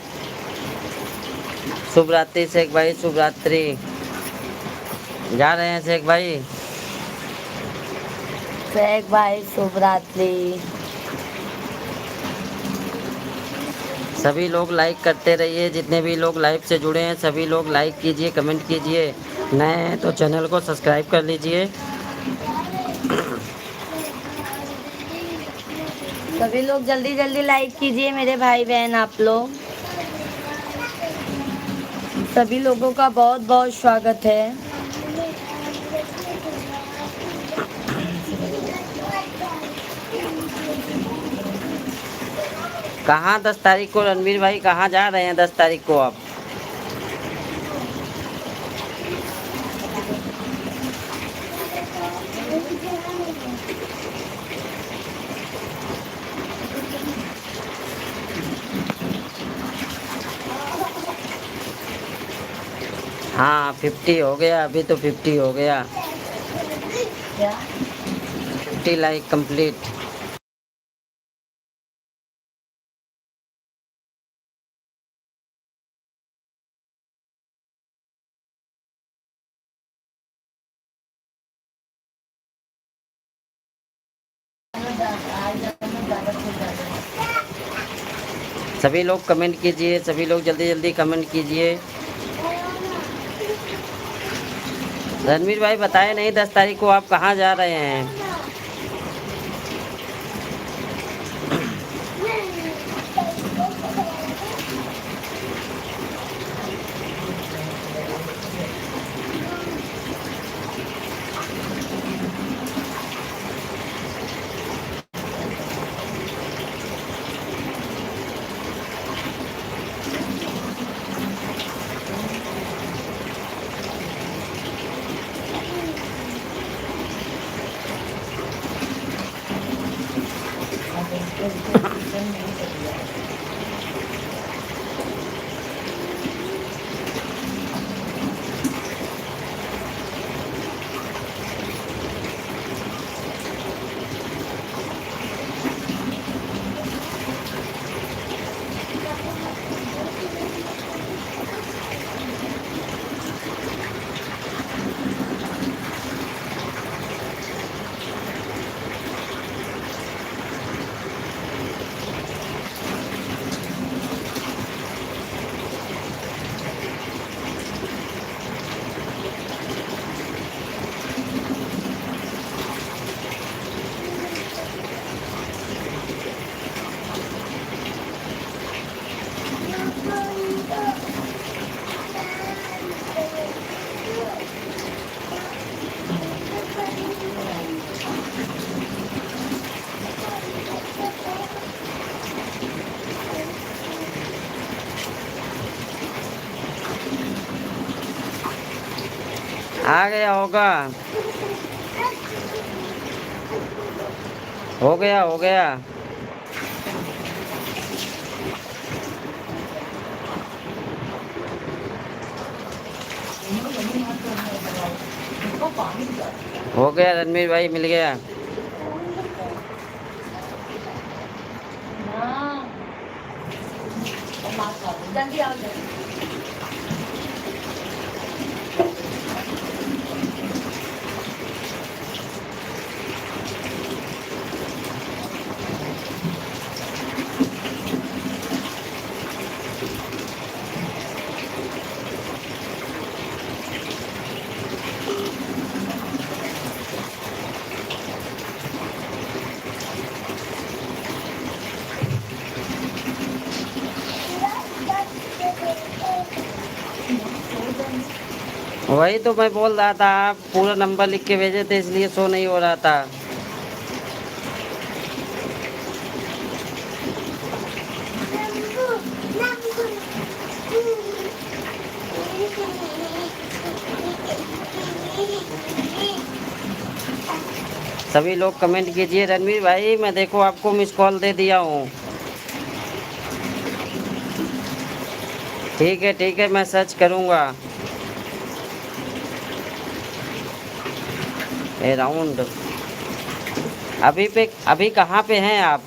शुभ रात्रि शेख भाई, शुभ रात्रि। जा रहे हैं शेख भाई? शेख भाई शुभ रात्रि। सभी लोग लाइक करते रहिए, जितने भी लोग लाइव से जुड़े हैं सभी लोग लाइक कीजिए, कमेंट कीजिए। नए हैं तो चैनल को सब्सक्राइब कर लीजिए। सभी लोग जल्दी जल्दी लाइक कीजिए मेरे भाई बहन, आप लोग सभी लोगों का बहुत बहुत स्वागत है। कहाँ 10 तारीख को रणवीर भाई, कहाँ जा रहे हैं 10 तारीख को आप? हाँ 50 हो गया, अभी तो 50 हो गया। 50 लाइक कंप्लीट। सभी लोग कमेंट कीजिए, सभी लोग जल्दी जल्दी कमेंट कीजिए। रणवीर भाई बताए नहीं 10 तारीख को आप कहाँ जा रहे हैं? आ गया होगा। हो गया हो गया। हो गया रणवीर भाई, मिल गया। जल्दी आओ जल्दी। वही तो मैं बोल रहा था, आप पूरा नंबर लिख के भेजे थे इसलिए शो नहीं हो रहा था। सभी लोग कमेंट कीजिए। रणवीर भाई मैं देखो आपको मिस कॉल दे दिया हूँ। ठीक है मैं सर्च करूँगा। राउंड अभी कहाँ पे हैं आप?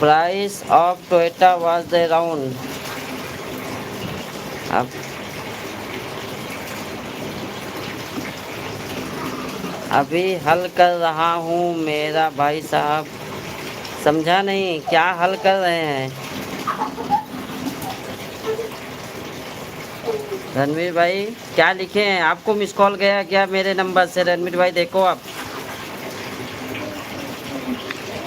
Price of Toyota was the round. अब अभी हल कर रहा हूँ मेरा भाई साहब। समझा नहीं, क्या हल कर रहे हैं? रणवीर भाई क्या लिखे हैं? आपको मिस कॉल गया क्या मेरे नंबर से? रणवीर भाई देखो आप,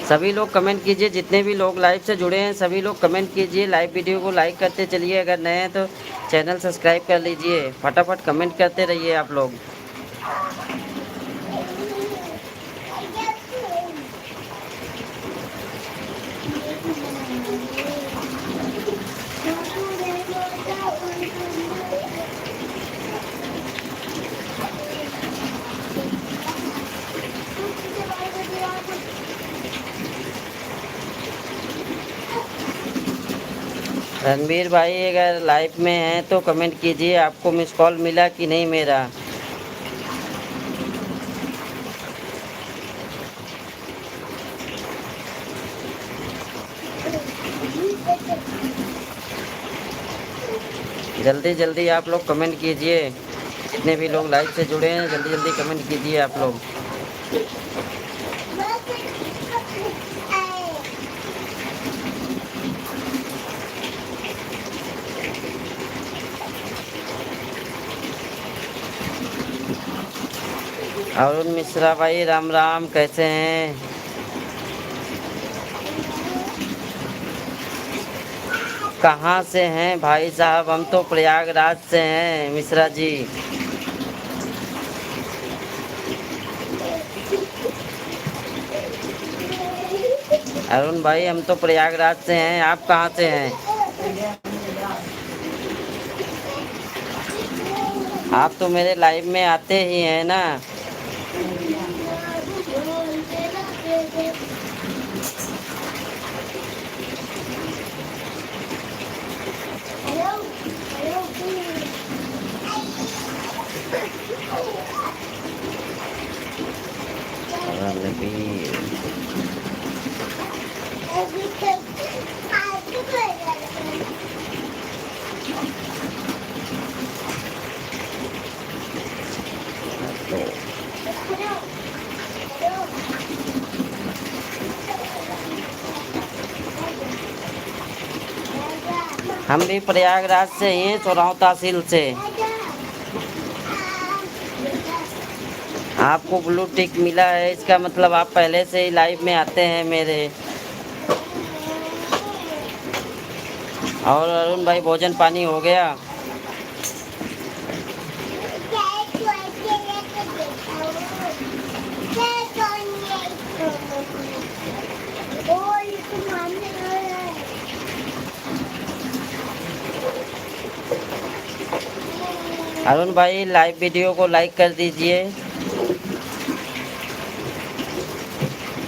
सभी लोग कमेंट कीजिए। जितने भी लोग लाइव से जुड़े हैं सभी लोग कमेंट कीजिए। लाइव वीडियो को लाइक करते चलिए। अगर नए हैं तो चैनल सब्सक्राइब कर लीजिए। फटाफट कमेंट करते रहिए आप लोग। रणवीर भाई अगर लाइव में हैं तो कमेंट कीजिए, आपको मिस कॉल मिला कि नहीं मेरा? जल्दी जल्दी आप लोग कमेंट कीजिए। जितने भी लोग लाइव से जुड़े हैं जल्दी जल्दी कमेंट कीजिए आप लोग। अरुण मिश्रा भाई राम राम, कैसे हैं? कहाँ से हैं भाई साहब? हम तो प्रयागराज से हैं मिश्रा जी। अरुण भाई हम तो प्रयागराज से हैं, आप कहाँ से हैं? आप तो मेरे लाइव में आते ही हैं ना। हम भी प्रयागराज से ही हैं, चौराहो तहसील से। आपको ब्लू टिक मिला है, इसका मतलब आप पहले से ही लाइव में आते हैं मेरे। और अरुण भाई भोजन पानी हो गया? अरुण भाई लाइव वीडियो को लाइक कर दीजिए,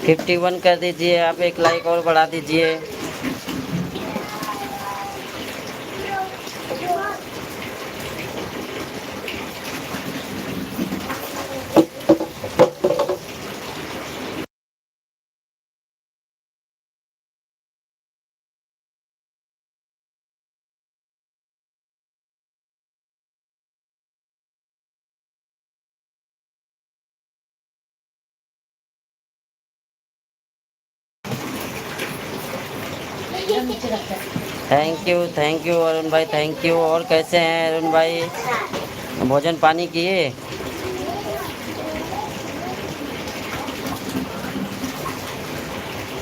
51 कर दीजिए। आप एक लाइक और बढ़ा दीजिए। थैंक यू अरुण भाई, थैंक यू। और कैसे हैं अरुण भाई, भोजन पानी किए?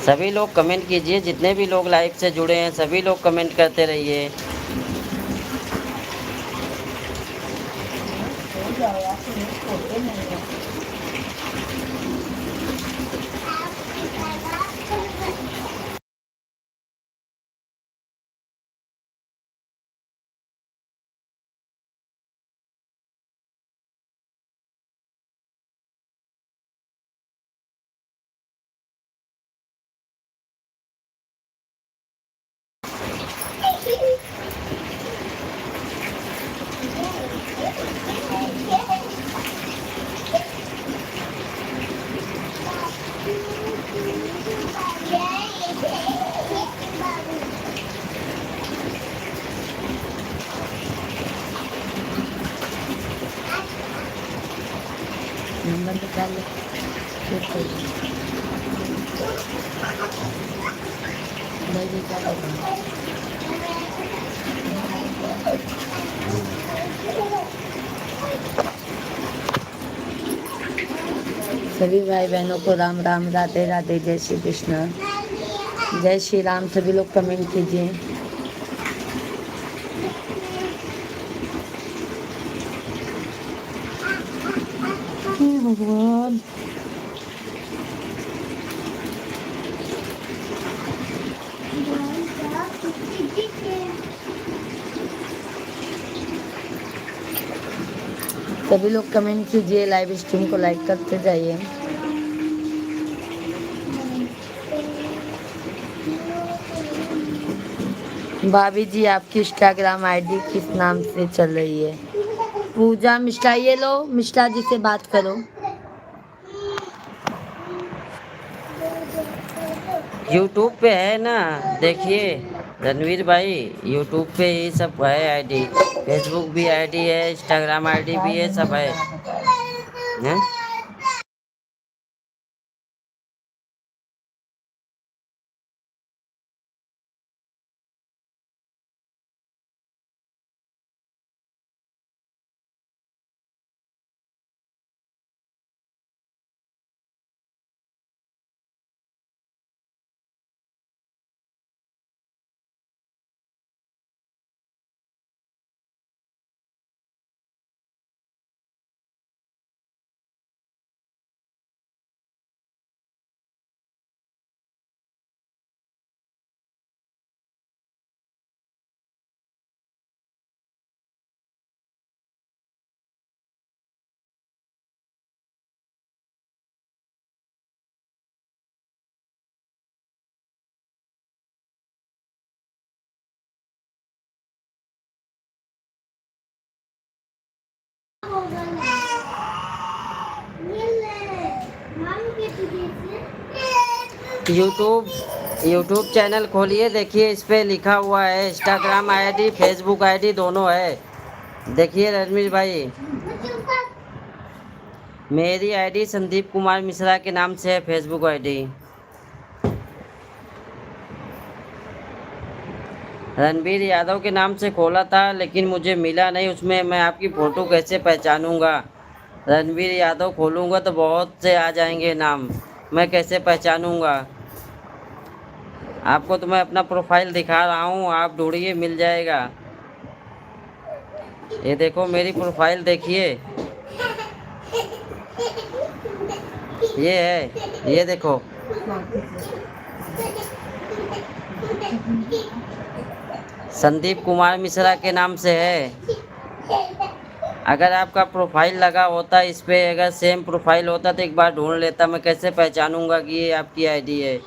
सभी लोग कमेंट कीजिए, जितने भी लोग लाइव से जुड़े हैं सभी लोग कमेंट करते रहिए। नंबर निकाल लो। सभी भाई बहनों को राम राम, राधे राधे, जय श्री कृष्ण, जय श्री राम। सभी लोग कमेंट कीजिए। हे भगवान, सभी लोग कमेंट कीजिए, लाइव स्ट्रीम को लाइक करते जाइए। भाभी जी आपकी इंस्टाग्राम आईडी किस नाम से चल रही है? पूजा मिश्रा। ये लो, मिश्रा जी से बात करो। यूट्यूब पे है ना, देखिए रणवीर भाई, यूट्यूब पे ही सब है आईडी। फेसबुक भी आईडी है, इंस्टाग्राम आईडी भी है, सब है, हैं? यूट्यूब चैनल खोलिए, देखिए इस पे लिखा हुआ है इंस्टाग्राम आईडी, फेसबुक आईडी दोनों है। देखिए रणवीर भाई, मेरी आईडी संदीप कुमार मिश्रा के नाम से है, फेसबुक आईडी। रणवीर यादव के नाम से खोला था लेकिन मुझे मिला नहीं, उसमें मैं आपकी फ़ोटो कैसे पहचानूंगा? रणवीर यादव खोलूंगा तो बहुत से आ जाएंगे नाम, मैं कैसे पहचानूंगा? आपको तो मैं अपना प्रोफाइल दिखा रहा हूँ, आप ढूंढिए मिल जाएगा। ये देखो मेरी प्रोफाइल देखिए, ये है, ये देखो। संदीप कुमार मिश्रा के नाम से है अगर आपका प्रोफाइल लगा होता इस पे, अगर सेम प्रोफाइल होता तो एक बार ढूंढ लेता, मैं कैसे पहचानूंगा कि ये आपकी आईडी है।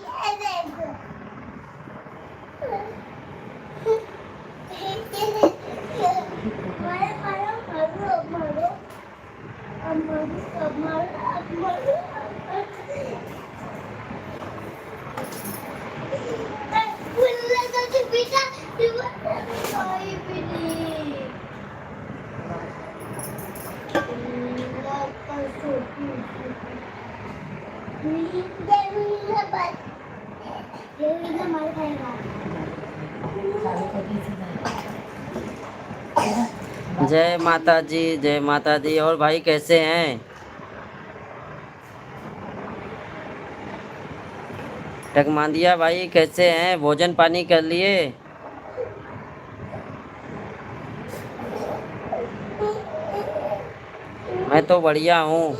जय माता जी, जय माता दी। और भाई कैसे हैं? टकमांदिया भाई कैसे हैं? भोजन पानी कर लिए? मैं तो बढ़िया हूँ।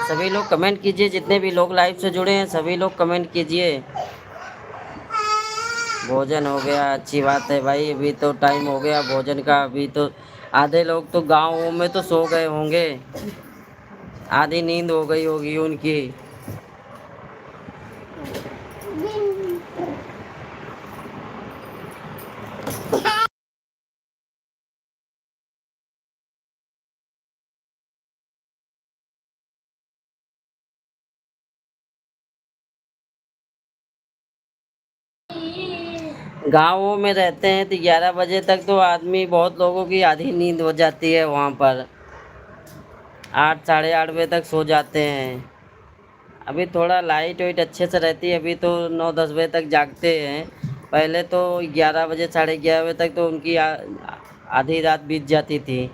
सभी लोग कमेंट कीजिए, जितने भी लोग लाइव से जुड़े हैं सभी लोग कमेंट कीजिए। भोजन हो गया, अच्छी बात है भाई। अभी तो टाइम हो गया भोजन का। अभी तो आधे लोग तो गाँव में तो सो गए होंगे, आधी नींद हो गई होगी उनकी। गाँवों में रहते हैं तो 11 बजे तक तो आदमी, बहुत लोगों की आधी नींद हो जाती है वहाँ पर। 8 साढ़े 8 बजे तक सो जाते हैं। अभी थोड़ा लाइट वाइट अच्छे से रहती है, अभी तो 9-10 बजे तक जागते हैं। पहले तो 11 बजे साढ़े 11 बजे तक तो उनकी आधी रात बीत जाती थी।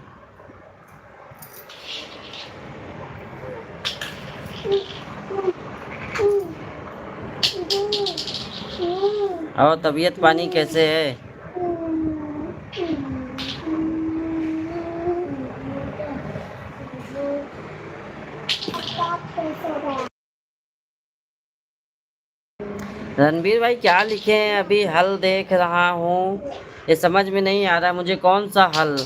और तबीयत पानी कैसे है? रणबीर भाई क्या लिखे हैं? अभी हल देख रहा हूँ, ये समझ में नहीं आ रहा मुझे कौन सा हल।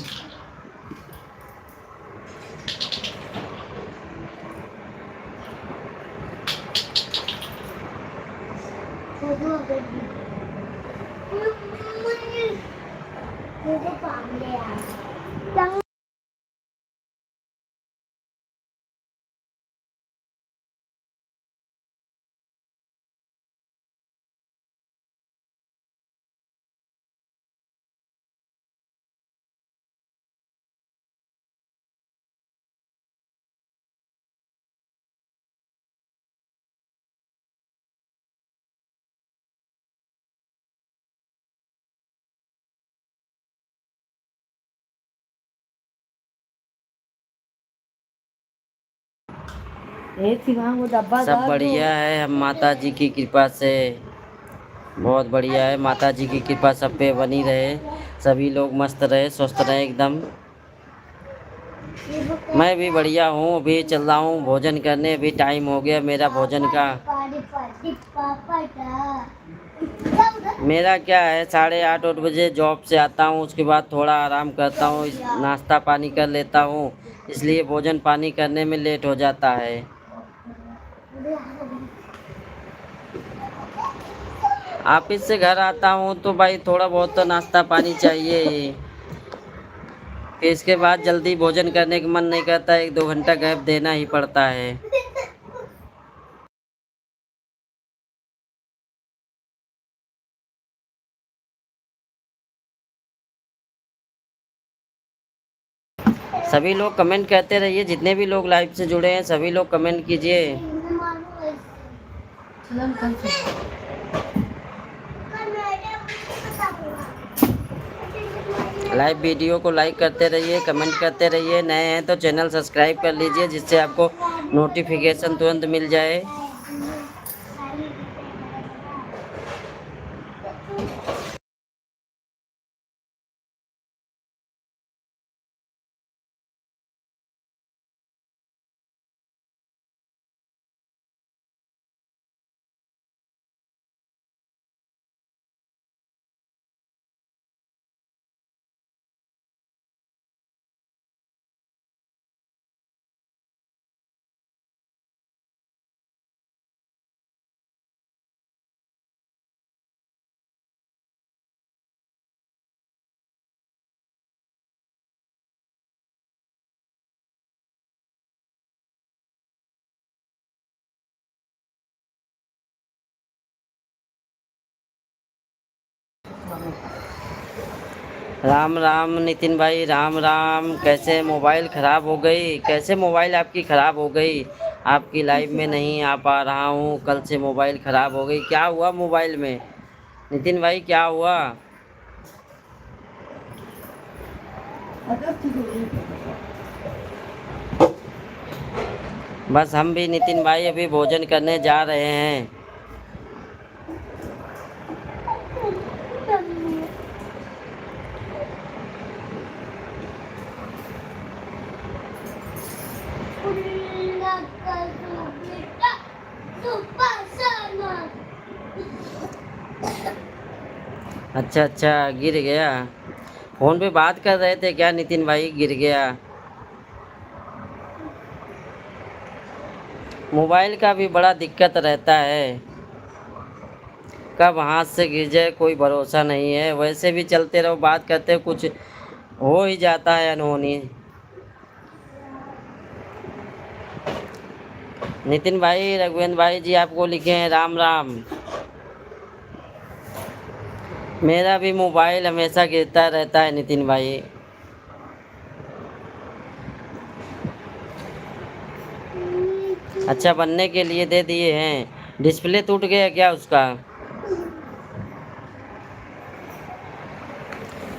सब बढ़िया है, हम माता जी की कृपा से बहुत बढ़िया है। माता जी की कृपा सब पे बनी रहे, सभी लोग मस्त रहे, स्वस्थ रहे एकदम। मैं भी बढ़िया हूँ, अभी चल रहा हूँ भोजन करने। अभी टाइम हो गया मेरा भोजन का। मेरा क्या है, साढ़े 8 बजे जॉब से आता हूँ, उसके बाद थोड़ा आराम करता हूँ, नाश्ता पानी कर लेता हूँ, इसलिए भोजन पानी करने में लेट हो जाता है। ऑफिस से घर आता हूँ तो भाई थोड़ा बहुत तो नाश्ता पानी चाहिए ही। फिर इसके बाद जल्दी भोजन करने का मन नहीं करता, 1-2 घंटा गैप देना ही पड़ता है। सभी लोग कमेंट करते रहिए, जितने भी लोग लाइव से जुड़े हैं सभी लोग कमेंट कीजिए। लाइव वीडियो को लाइक करते रहिए, कमेंट करते रहिए। नए हैं तो चैनल सब्सक्राइब कर लीजिए, जिससे आपको नोटिफिकेशन तुरंत मिल जाए। राम राम नितिन भाई, राम राम। कैसे मोबाइल ख़राब हो गई? कैसे मोबाइल आपकी ख़राब हो गई? आपकी लाइव में नहीं आ पा रहा हूँ, कल से मोबाइल ख़राब हो गई। क्या हुआ मोबाइल में नितिन भाई, क्या हुआ? बस हम भी नितिन भाई अभी भोजन करने जा रहे हैं। पुल्ला करो बेटा सुपासना। अच्छा अच्छा, गिर गया। फ़ोन पे बात कर रहे थे क्या नितिन भाई, गिर गया? मोबाइल का भी बड़ा दिक्कत रहता है, कब हाथ से गिर जाए कोई भरोसा नहीं है। वैसे भी चलते रहो, बात करते कुछ हो ही जाता है अनहोनी। नितिन भाई, रघुवेंद्र भाई जी आपको लिखे हैं राम राम। मेरा भी मोबाइल हमेशा गिरता रहता है नितिन भाई। अच्छा, बनने के लिए दे दिए हैं। डिस्प्ले टूट गया क्या उसका?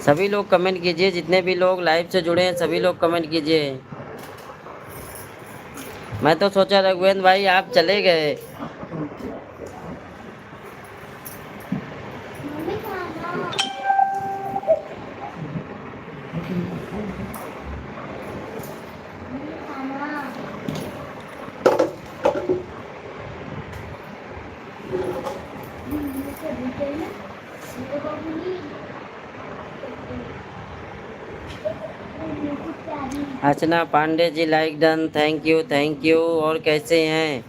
सभी लोग कमेंट कीजिए, जितने भी लोग लाइव से जुड़े हैं सभी लोग कमेंट कीजिए। मैं तो सोचा रघुवेंद्र भाई आप चले गए। मम्मी खाना खाना Archana Pande ji like done, thank you thank you. और कैसे हैं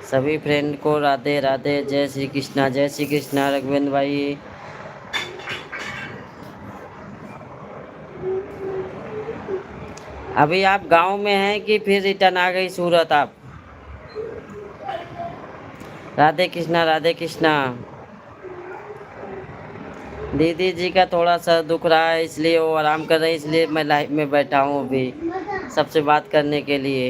सभी फ्रेंड को? राधे राधे, जय श्री कृष्णा, जय श्री कृष्णा रघुवेंद्र भाई। अभी आप गांव में हैं कि फिर रिटर्न आ गई सूरत आप? राधे कृष्णा, राधे कृष्णा। दीदी जी का थोड़ा सा दुख रहा है इसलिए वो आराम कर रहे हैं, इसलिए मैं लाइव में बैठा हूँ अभी सबसे बात करने के लिए।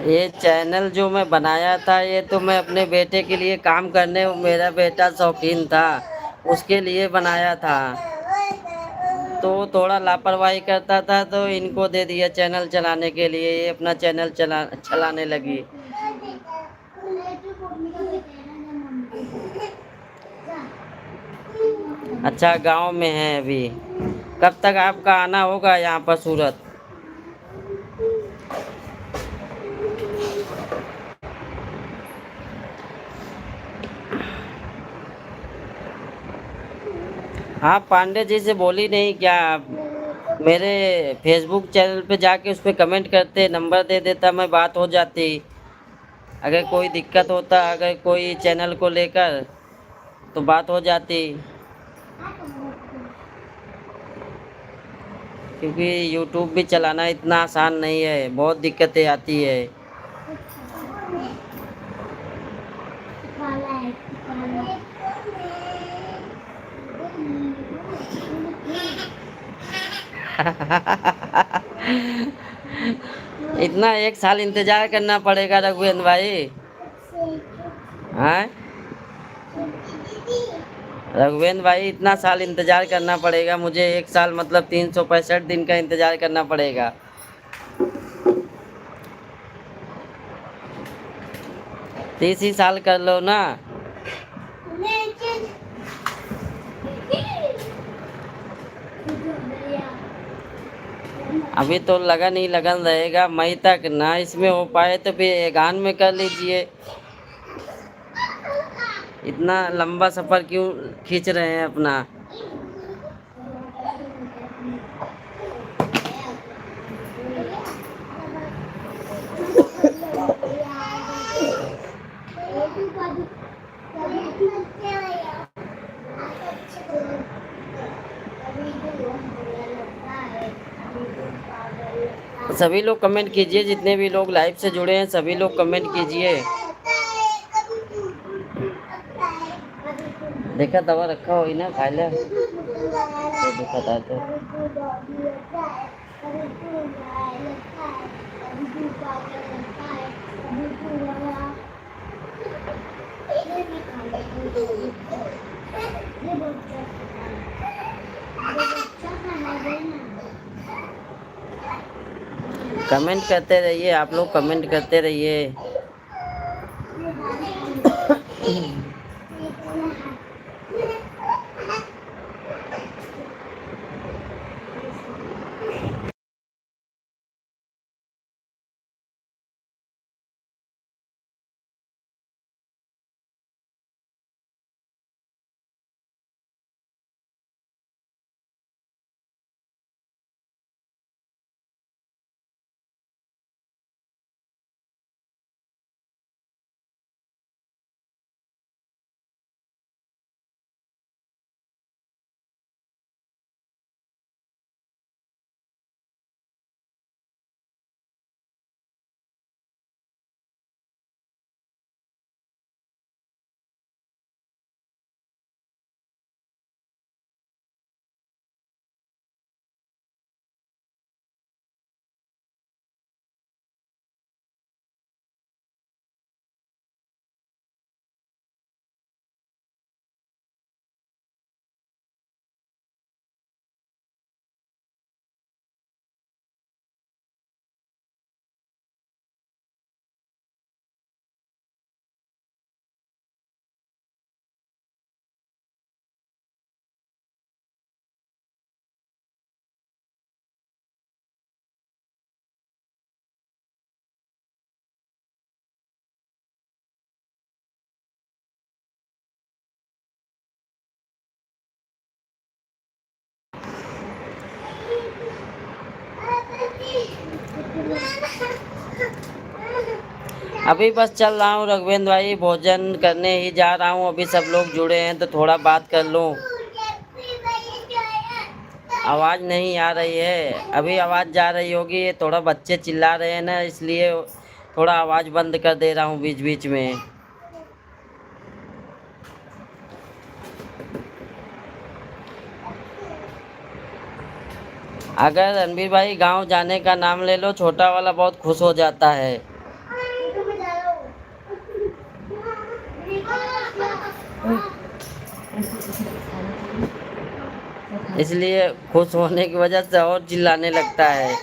ये चैनल जो मैं बनाया था ये तो मैं अपने बेटे के लिए काम करने, मेरा बेटा शौकीन था उसके लिए बनाया था, तो थोड़ा लापरवाही करता था तो इनको दे दिया चैनल चलाने के लिए। ये अपना चैनल चलाने लगी। अच्छा, गांव में है अभी। कब तक आपका आना होगा यहाँ पर सूरत? आप पांडे जी से बोली नहीं क्या? आप मेरे फेसबुक चैनल पे जाके उस पर कमेंट करते, नंबर दे देता, मैं बात हो जाती। अगर कोई दिक्कत होता, अगर कोई चैनल को लेकर, तो बात हो जाती। क्योंकि यूट्यूब भी चलाना इतना आसान नहीं है, बहुत दिक्कतें आती है। इतना 1 साल इंतजार करना पड़ेगा रघुवेंद्र भाई? हाँ रघुवेंद्र भाई, इतना साल इंतजार करना पड़ेगा मुझे? 1 साल मतलब 365 दिन का इंतजार करना पड़ेगा। 30 ही साल कर लो ना। अभी तो लगन ही लगन रहेगा मई तक ना, इसमें हो पाए तो फिर एगान में कर लीजिए। इतना लंबा सफ़र क्यों खींच रहे हैं अपना? सभी लोग कमेंट कीजिए, जितने भी लोग लाइव से जुड़े हैं सभी लोग कमेंट कीजिए। देखा दवा रखा हो ना खा ले तो दिक्कत आते। कमेंट करते रहिए, आप लोग कमेंट करते रहिए। अभी बस चल रहा हूँ रघुवेंद्र भाई, भोजन करने ही जा रहा हूँ। अभी सब लोग जुड़े हैं तो थोड़ा बात कर लूँ। आवाज़ नहीं आ रही है, अभी आवाज़ जा रही होगी। ये थोड़ा बच्चे चिल्ला रहे हैं ना, इसलिए थोड़ा आवाज़ बंद कर दे रहा हूँ बीच बीच में। अगर रणबीर भाई गांव जाने का नाम ले लो, छोटा वाला बहुत खुश हो जाता है। इसलिए खुश होने की वजह से और चिल्लाने लगता है।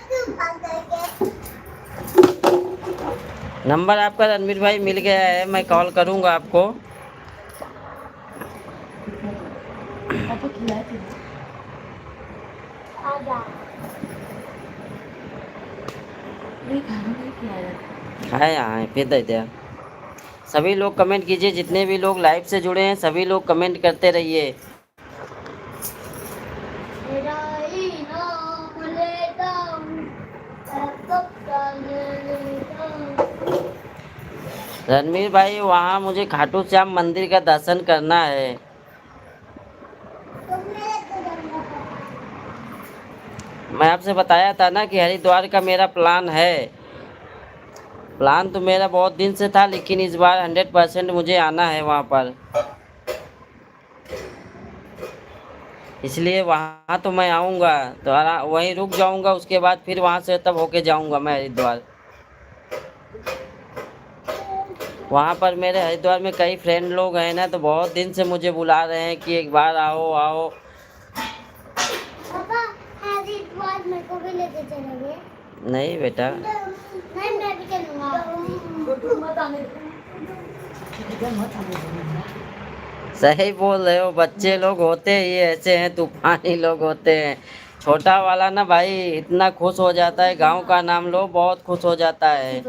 नंबर आपका रणबीर भाई मिल गया है, मैं कॉल करूंगा आपको। है यहाँ है, फिर दे दिया। सभी लोग कमेंट कीजिए, जितने भी लोग लाइव से जुड़े हैं सभी लोग कमेंट करते रहिए। रणबीर भाई वहाँ मुझे खाटू श्याम मंदिर का दर्शन करना है। मैं आपसे बताया था ना कि हरिद्वार का मेरा प्लान है। प्लान तो मेरा बहुत दिन से था, लेकिन इस बार 100% मुझे आना है वहाँ पर। इसलिए वहाँ तो मैं आऊँगा, तो वहीं रुक जाऊँगा, उसके बाद फिर वहाँ से तब होके जाऊँगा मैं हरिद्वार। वहाँ पर मेरे हरिद्वार में कई फ्रेंड लोग हैं ना, तो बहुत दिन से मुझे बुला रहे हैं कि एक बार आओ आओ। पापा हरिद्वार मेरे को भी लेके चलोगे? नहीं बेटा, नहीं मैं भी चलूँगा। सही बोल रहे हो। बच्चे लोग होते ही ऐसे हैं, तूफानी लोग होते हैं। छोटा वाला ना भाई इतना खुश हो जाता है, गांव का नाम लो बहुत खुश हो जाता है।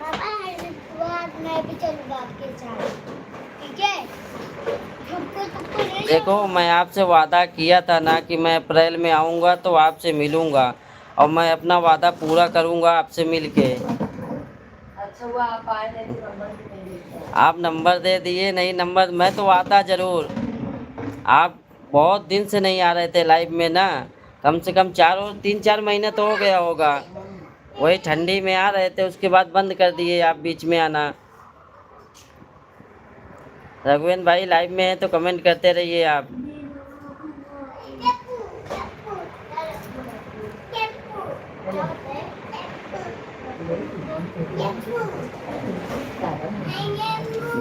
पापा हरिद्वार मैं भी चलूँगा आपके साथ, ठीक है? देखो मैं आपसे वादा किया था ना कि मैं अप्रैल में आऊँगा तो आपसे मिलूँगा, और मैं अपना वादा पूरा करूँगा आपसे मिलके। अच्छा हुआ आप आए, नहीं तो नंबर भी नहीं देते। आप नंबर दे दिए, नहीं नंबर मैं तो आता ज़रूर। आप बहुत दिन से नहीं आ रहे थे लाइव में ना, कम से कम 3-4 महीने तो हो गया होगा। वही ठंडी में आ रहे थे, उसके बाद बंद कर दिए आप बीच में आना। रघुवेंद्र भाई लाइव में है तो कमेंट करते रहिए आप।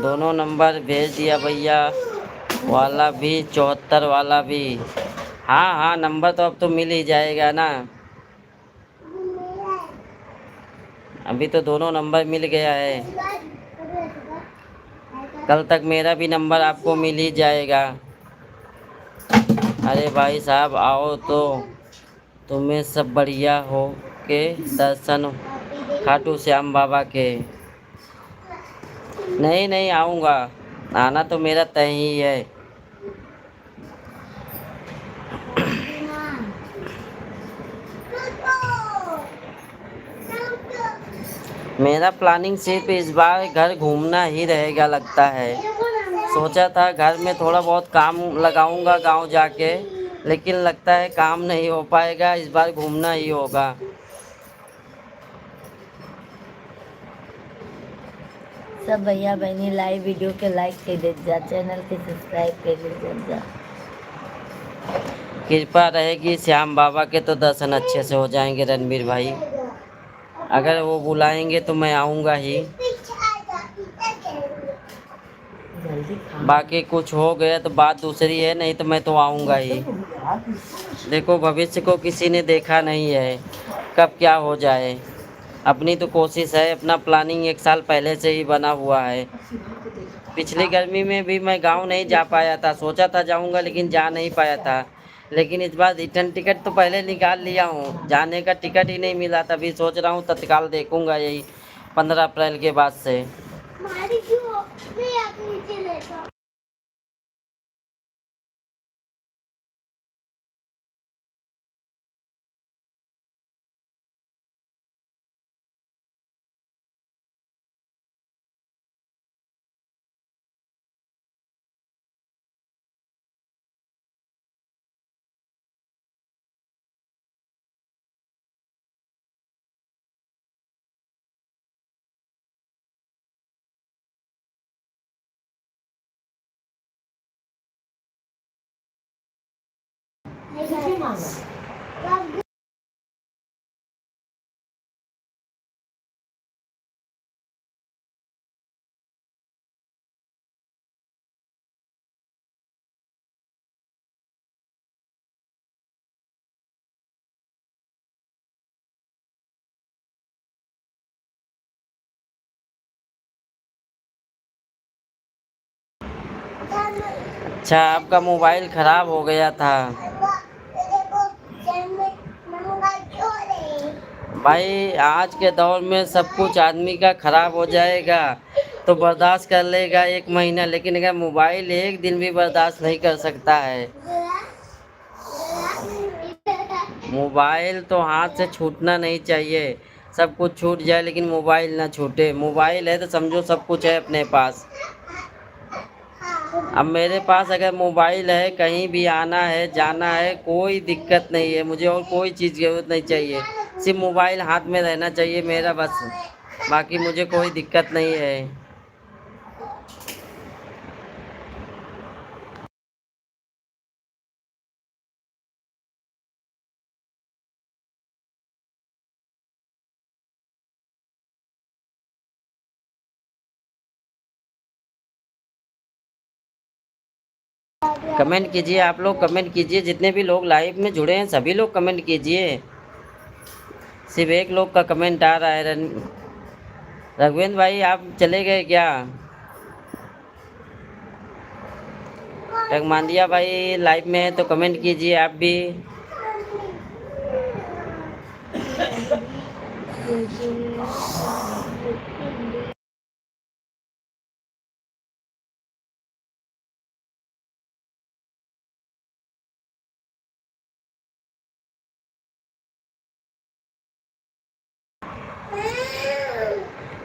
दोनों नंबर भेज दिया भैया, वाला भी 74 वाला भी। हाँ हाँ, नंबर तो अब तो मिल ही जाएगा ना। अभी तो दोनों नंबर मिल गया है, कल तक मेरा भी नंबर आपको मिल ही जाएगा। अरे भाई साहब आओ तो, तुम्हें सब बढ़िया हो के दर्शन खाटू श्याम बाबा के। नहीं नहीं आऊँगा, आना तो मेरा तय ही है। मेरा प्लानिंग सिर्फ इस बार घर घूमना ही रहेगा लगता है। सोचा था घर में थोड़ा बहुत काम लगाऊंगा गांव जाके, लेकिन लगता है काम नहीं हो पाएगा, इस बार घूमना ही होगा। सब भैया बहनी लाइव वीडियो के लाइक कर दे जा, चैनल के सब्सक्राइब कर दे जा। कृपा रहेगी श्याम बाबा के तो दर्शन अच्छे से हो जाएंगे रणबीर भाई। अगर वो बुलाएंगे तो मैं आऊँगा ही, बाकी कुछ हो गया तो बात दूसरी है, नहीं तो मैं तो आऊँगा ही। देखो भविष्य को किसी ने देखा नहीं है, कब क्या हो जाए। अपनी तो कोशिश है, अपना प्लानिंग 1 साल पहले से ही बना हुआ है। पिछली गर्मी में भी मैं गांव नहीं जा पाया था, सोचा था जाऊंगा लेकिन जा नहीं पाया था। लेकिन इस बार रिटर्न टिकट तो पहले निकाल लिया हूँ, जाने का टिकट ही नहीं मिला, तभी सोच रहा हूँ तत्काल देखूंगा यही 15 अप्रैल के बाद से। अच्छा, आपका मोबाइल ख़राब हो गया था भाई। आज के दौर में सब कुछ आदमी का ख़राब हो जाएगा तो बर्दाश्त कर लेगा 1 महीना, लेकिन अगर मोबाइल 1 दिन भी बर्दाश्त नहीं कर सकता है। मोबाइल तो हाथ से छूटना नहीं चाहिए, सब कुछ छूट जाए लेकिन मोबाइल ना छूटे। मोबाइल है तो समझो सब कुछ है अपने पास। अब मेरे पास अगर मोबाइल है, कहीं भी आना है जाना है कोई दिक्कत नहीं है, मुझे और कोई चीज़ की ज़रूरत नहीं चाहिए, सिर्फ मोबाइल हाथ में रहना चाहिए मेरा बस, बाकी मुझे कोई दिक्कत नहीं है। कमेंट कीजिए आप लोग, कमेंट कीजिए, जितने भी लोग लाइव में जुड़े हैं सभी लोग कमेंट कीजिए। सिर्फ एक लोग का कमेंट आ रहा है। रघुवेंद्र भाई आप चले गए क्या? रघमांदिया भाई लाइव में है तो कमेंट कीजिए आप भी।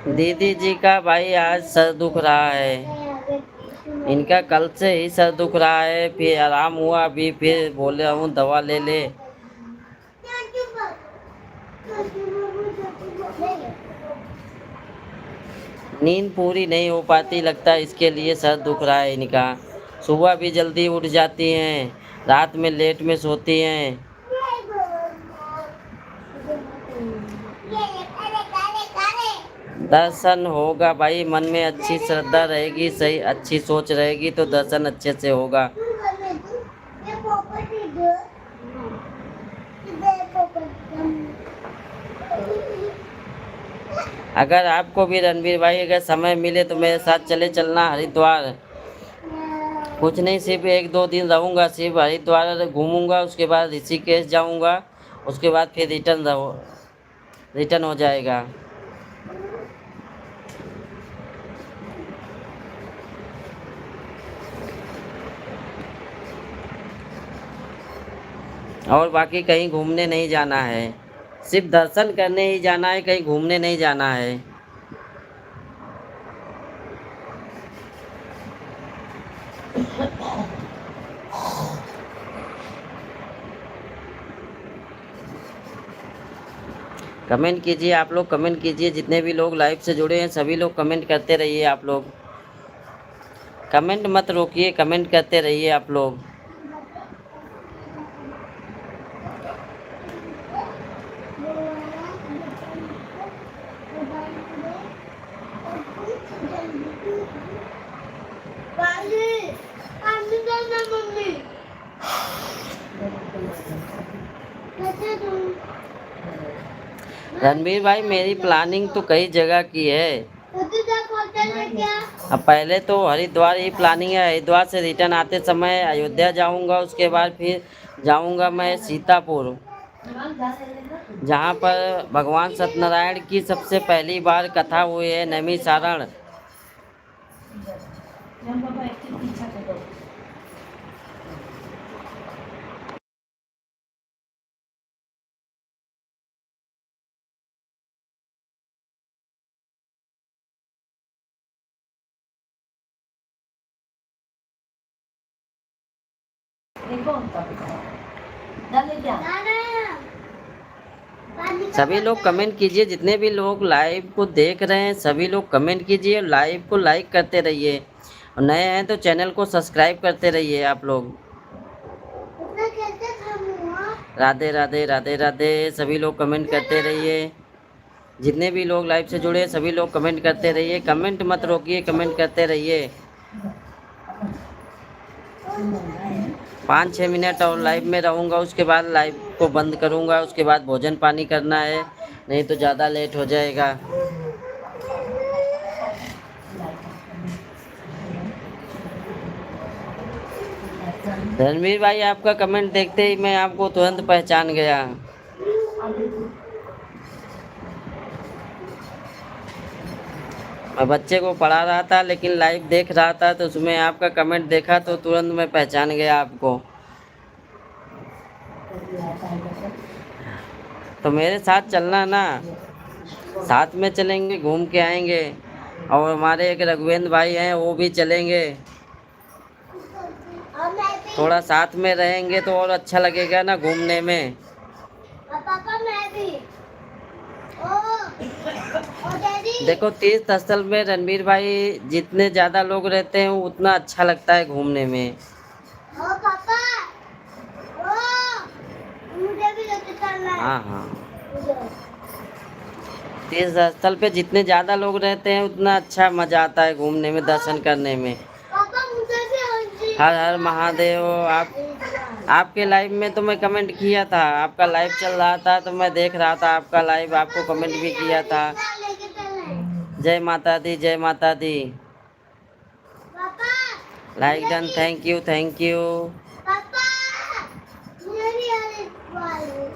दीदी जी का भाई आज सर दुख रहा है, इनका कल से ही सर दुख रहा है, फिर आराम हुआ, अभी फिर बोले हूँ दवा ले ले, नींद पूरी नहीं हो पाती, लगता है इसके लिए सर दुख रहा है इनका। सुबह भी जल्दी उठ जाती हैं, रात में लेट में सोती हैं। दर्शन होगा भाई, मन में अच्छी श्रद्धा रहेगी, सही अच्छी सोच रहेगी तो दर्शन अच्छे से होगा। अगर आपको भी रणवीर भाई अगर समय मिले तो मेरे साथ चले चलना हरिद्वार। कुछ नहीं, सिर्फ 1-2 दिन रहूँगा, सिर्फ हरिद्वार घूमूंगा, उसके बाद ऋषिकेश जाऊँगा, उसके बाद फिर रिटर्न हो जाएगा। और बाकी कहीं घूमने नहीं जाना है, सिर्फ दर्शन करने ही जाना है, कहीं घूमने नहीं जाना है। कमेंट कीजिए आप लोग, कमेंट कीजिए, जितने भी लोग लाइव से जुड़े हैं सभी लोग कमेंट करते रहिए। आप लोग कमेंट मत रोकिए, कमेंट करते रहिए आप लोग। रणवीर भाई मेरी प्लानिंग तो कई जगह की है। अब पहले तो हरिद्वार ही प्लानिंग है, हरिद्वार से रिटर्न आते समय अयोध्या जाऊंगा, उसके बाद फिर जाऊंगा मैं सीतापुर, जहां पर भगवान सत्यनारायण की सबसे पहली बार कथा हुई है, नैमिषारण। सभी लोग कमेंट कीजिए, जितने भी लोग लाइव को देख रहे हैं सभी लोग कमेंट कीजिए, लाइव को लाइक करते रहिए, और नए हैं तो चैनल को सब्सक्राइब करते रहिए आप लोग। राधे राधे राधे राधे, सभी लोग कमेंट करते रहिए, जितने भी लोग लाइव से जुड़े सभी लोग कमेंट करते रहिए, कमेंट मत रोकिए, कमेंट करते रहिए। 5-6 मिनट और लाइव में रहूँगा, उसके बाद लाइव को बंद करूँगा, उसके बाद भोजन पानी करना है, नहीं तो ज़्यादा लेट हो जाएगा। रणवीर भाई आपका कमेंट देखते ही मैं आपको तुरंत पहचान गया। मैं बच्चे को पढ़ा रहा था लेकिन लाइव देख रहा था, तो उसमें आपका कमेंट देखा तो तुरंत मैं पहचान गया आपको। तो मेरे साथ चलना ना, साथ में चलेंगे, घूम के आएंगे, और हमारे एक रघुवेंद्र भाई हैं वो भी चलेंगे, थोड़ा साथ में रहेंगे तो और अच्छा लगेगा ना घूमने में। पापा मैं भी। देखो तीर्थ स्थल में रणवीर भाई जितने ज़्यादा लोग रहते हैं उतना अच्छा लगता है घूमने में। पापा मुझे भी लेके चलना है। हाँ, तीर्थ स्थल पे जितने ज़्यादा लोग रहते हैं उतना अच्छा मज़ा आता है घूमने में, दर्शन करने में। पापा मुझे भी हर हर महादेव। आपके लाइव में तो मैं कमेंट किया था, आपका लाइव चल रहा था तो मैं देख रहा था आपका लाइव, आपको कमेंट भी किया था। लेके चलना है। जय माता दी, जय माता दी। पापा like done, thank you, thank you. पापा मेरी वाली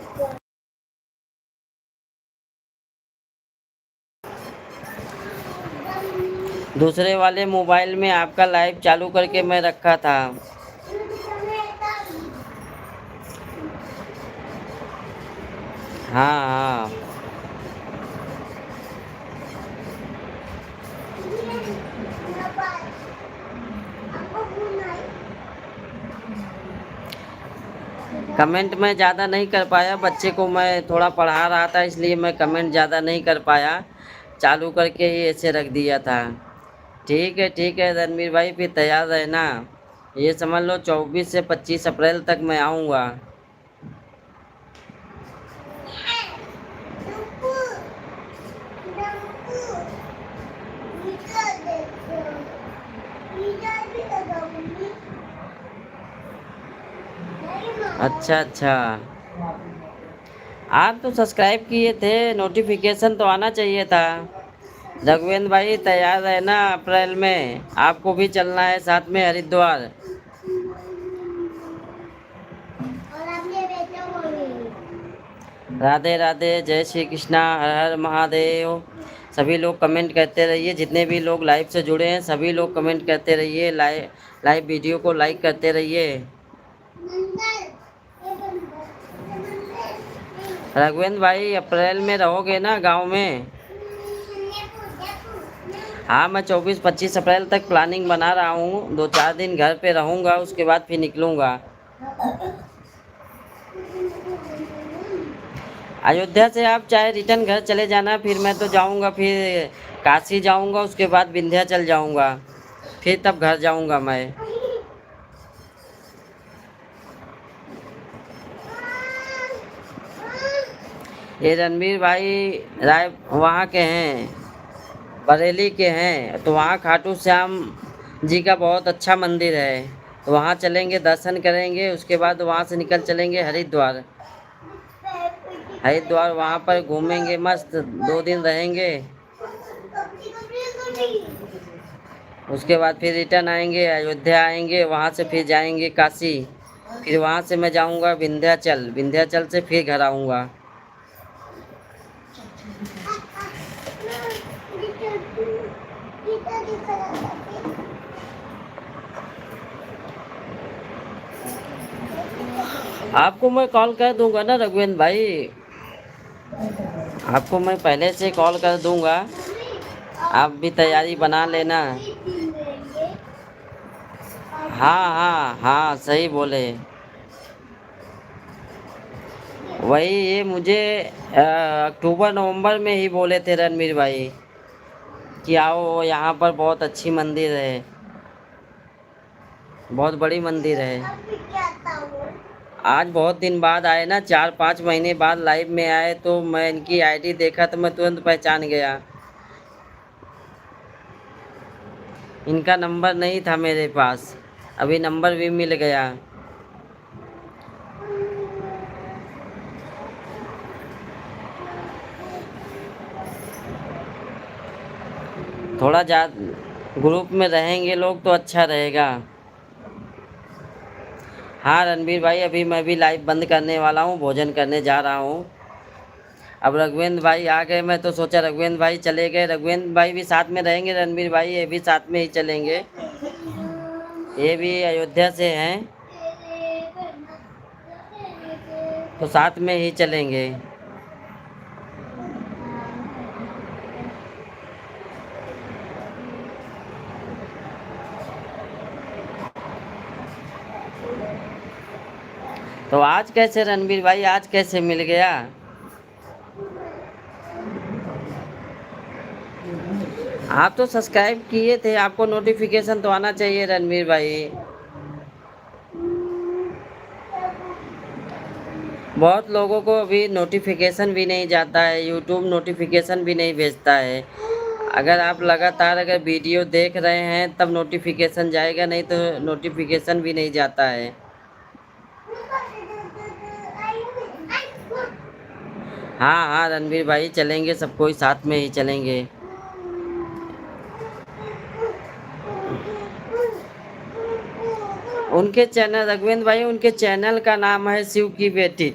दूसरे वाले मोबाइल में आपका लाइव चालू करके मैं रखा था। हाँ हाँ, कमेंट मैं ज़्यादा नहीं कर पाया, बच्चे को मैं थोड़ा पढ़ा रहा था इसलिए मैं कमेंट ज़्यादा नहीं कर पाया, चालू करके ही ऐसे रख दिया था। ठीक है रणवीर भाई, फिर तैयार रहना। ये समझ लो 24 से 25 अप्रैल तक मैं आऊँगा। अच्छा, आप तो सब्सक्राइब किए थे, नोटिफिकेशन तो आना चाहिए था। रघुवेंद्र भाई तैयार रहना, अप्रैल में आपको भी चलना है साथ में हरिद्वार। और आप ये बेटे बोलिए। राधे राधे, जय श्री कृष्णा, हर हर महादेव। सभी लोग कमेंट करते रहिए, जितने भी लोग लाइव से जुड़े हैं सभी लोग कमेंट करते रहिए, लाइव वीडियो को लाइक करते रहिए। रघुवेंद्र भाई अप्रैल में रहोगे ना गांव में? हाँ, मैं 24-25 अप्रैल तक प्लानिंग बना रहा हूँ, 2-4 दिन घर पे रहूँगा, उसके बाद फिर निकलूँगा। अयोध्या से आप चाहे रिटर्न घर चले जाना, फिर मैं तो जाऊँगा, फिर काशी जाऊँगा, उसके बाद विंध्याचल जाऊँगा, फिर तब घर जाऊँगा मैं। ये रणवीर भाई राय वहाँ के हैं, बरेली के हैं, तो वहाँ खाटू श्याम जी का बहुत अच्छा मंदिर है, तो वहाँ चलेंगे, दर्शन करेंगे, उसके बाद वहाँ से निकल चलेंगे हरिद्वार। वहाँ पर घूमेंगे, मस्त 2 दिन रहेंगे, उसके बाद फिर रिटर्न आएंगे, अयोध्या आएंगे, वहाँ से फिर जाएंगे काशी, फिर वहाँ से मैं जाऊँगा विंध्याचल, विंध्याचल से फिर घर आऊँगा। आपको मैं कॉल कर दूंगा ना रघुवेंद्र भाई, आपको मैं पहले से कॉल कर दूंगा, आप भी तैयारी बना लेना। हाँ, सही बोले। वही ये मुझे अक्टूबर नवंबर में ही बोले थे रणवीर भाई कि आओ, यहाँ पर बहुत अच्छी मंदिर है, बहुत बड़ी मंदिर है। आज बहुत दिन बाद आए ना, 4-5 महीने बाद लाइव में आए, तो मैं इनकी आईडी देखा तो मैं तुरंत पहचान गया। इनका नंबर नहीं था मेरे पास, अभी नंबर भी मिल गया। थोड़ा ज़्यादा ग्रुप में रहेंगे लोग तो अच्छा रहेगा। हाँ रणवीर भाई, अभी मैं भी लाइव बंद करने वाला हूँ, भोजन करने जा रहा हूँ। अब रघुवेंद्र भाई आ गए, मैं तो सोचा रघुवेंद्र भाई चले गए, रघुवेंद्र भाई भी साथ में रहेंगे, रणवीर भाई ये भी साथ में ही चलेंगे, ये भी अयोध्या से हैं, तो साथ में ही चलेंगे। तो आज कैसे रणवीर भाई, आज कैसे मिल गया? आप तो सब्सक्राइब किए थे, आपको नोटिफिकेशन तो आना चाहिए रणवीर भाई। बहुत लोगों को अभी नोटिफिकेशन भी नहीं जाता है, यूट्यूब नोटिफिकेशन भी नहीं भेजता है। अगर आप लगातार अगर वीडियो देख रहे हैं तब नोटिफिकेशन जाएगा, नहीं तो नोटिफिकेशन भी नहीं जाता है। हाँ रणवीर भाई चलेंगे, सब कोई साथ में ही चलेंगे। उनके चैनल, रघुवेंद्र भाई उनके चैनल का नाम है शिव की बेटी।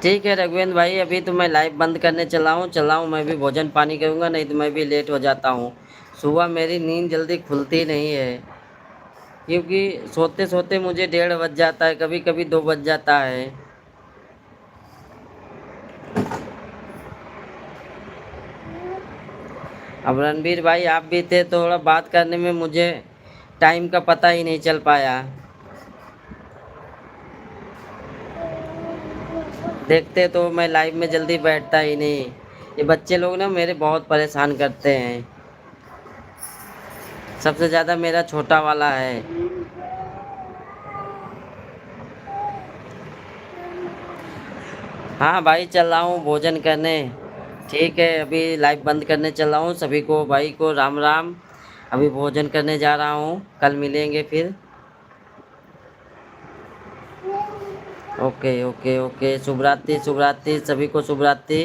ठीक है रघुवेंद्र भाई, अभी तो मैं लाइव बंद करने चला हूँ, मैं भी भोजन पानी करूँगा, नहीं तो मैं भी लेट हो जाता हूँ। सुबह मेरी नींद जल्दी खुलती नहीं है। क्योंकि सोते सोते मुझे 1:30 बज जाता है, कभी कभी 2 बज जाता है। अब रणबीर भाई आप भी थे, तो थोड़ा बात करने में मुझे टाइम का पता ही नहीं चल पाया। देखते तो मैं लाइव में जल्दी बैठता ही नहीं। ये बच्चे लोग ना मेरे बहुत परेशान करते हैं। सबसे ज़्यादा मेरा छोटा वाला है। हाँ भाई, चल रहा हूँ भोजन करने। ठीक है, अभी लाइव बंद करने चल रहा हूँ। सभी को, भाई को राम राम। अभी भोजन करने जा रहा हूँ, कल मिलेंगे फिर। ओके ओके ओके, शुभ रात्रि, शुभ रात्रि, सभी को शुभ रात्रि।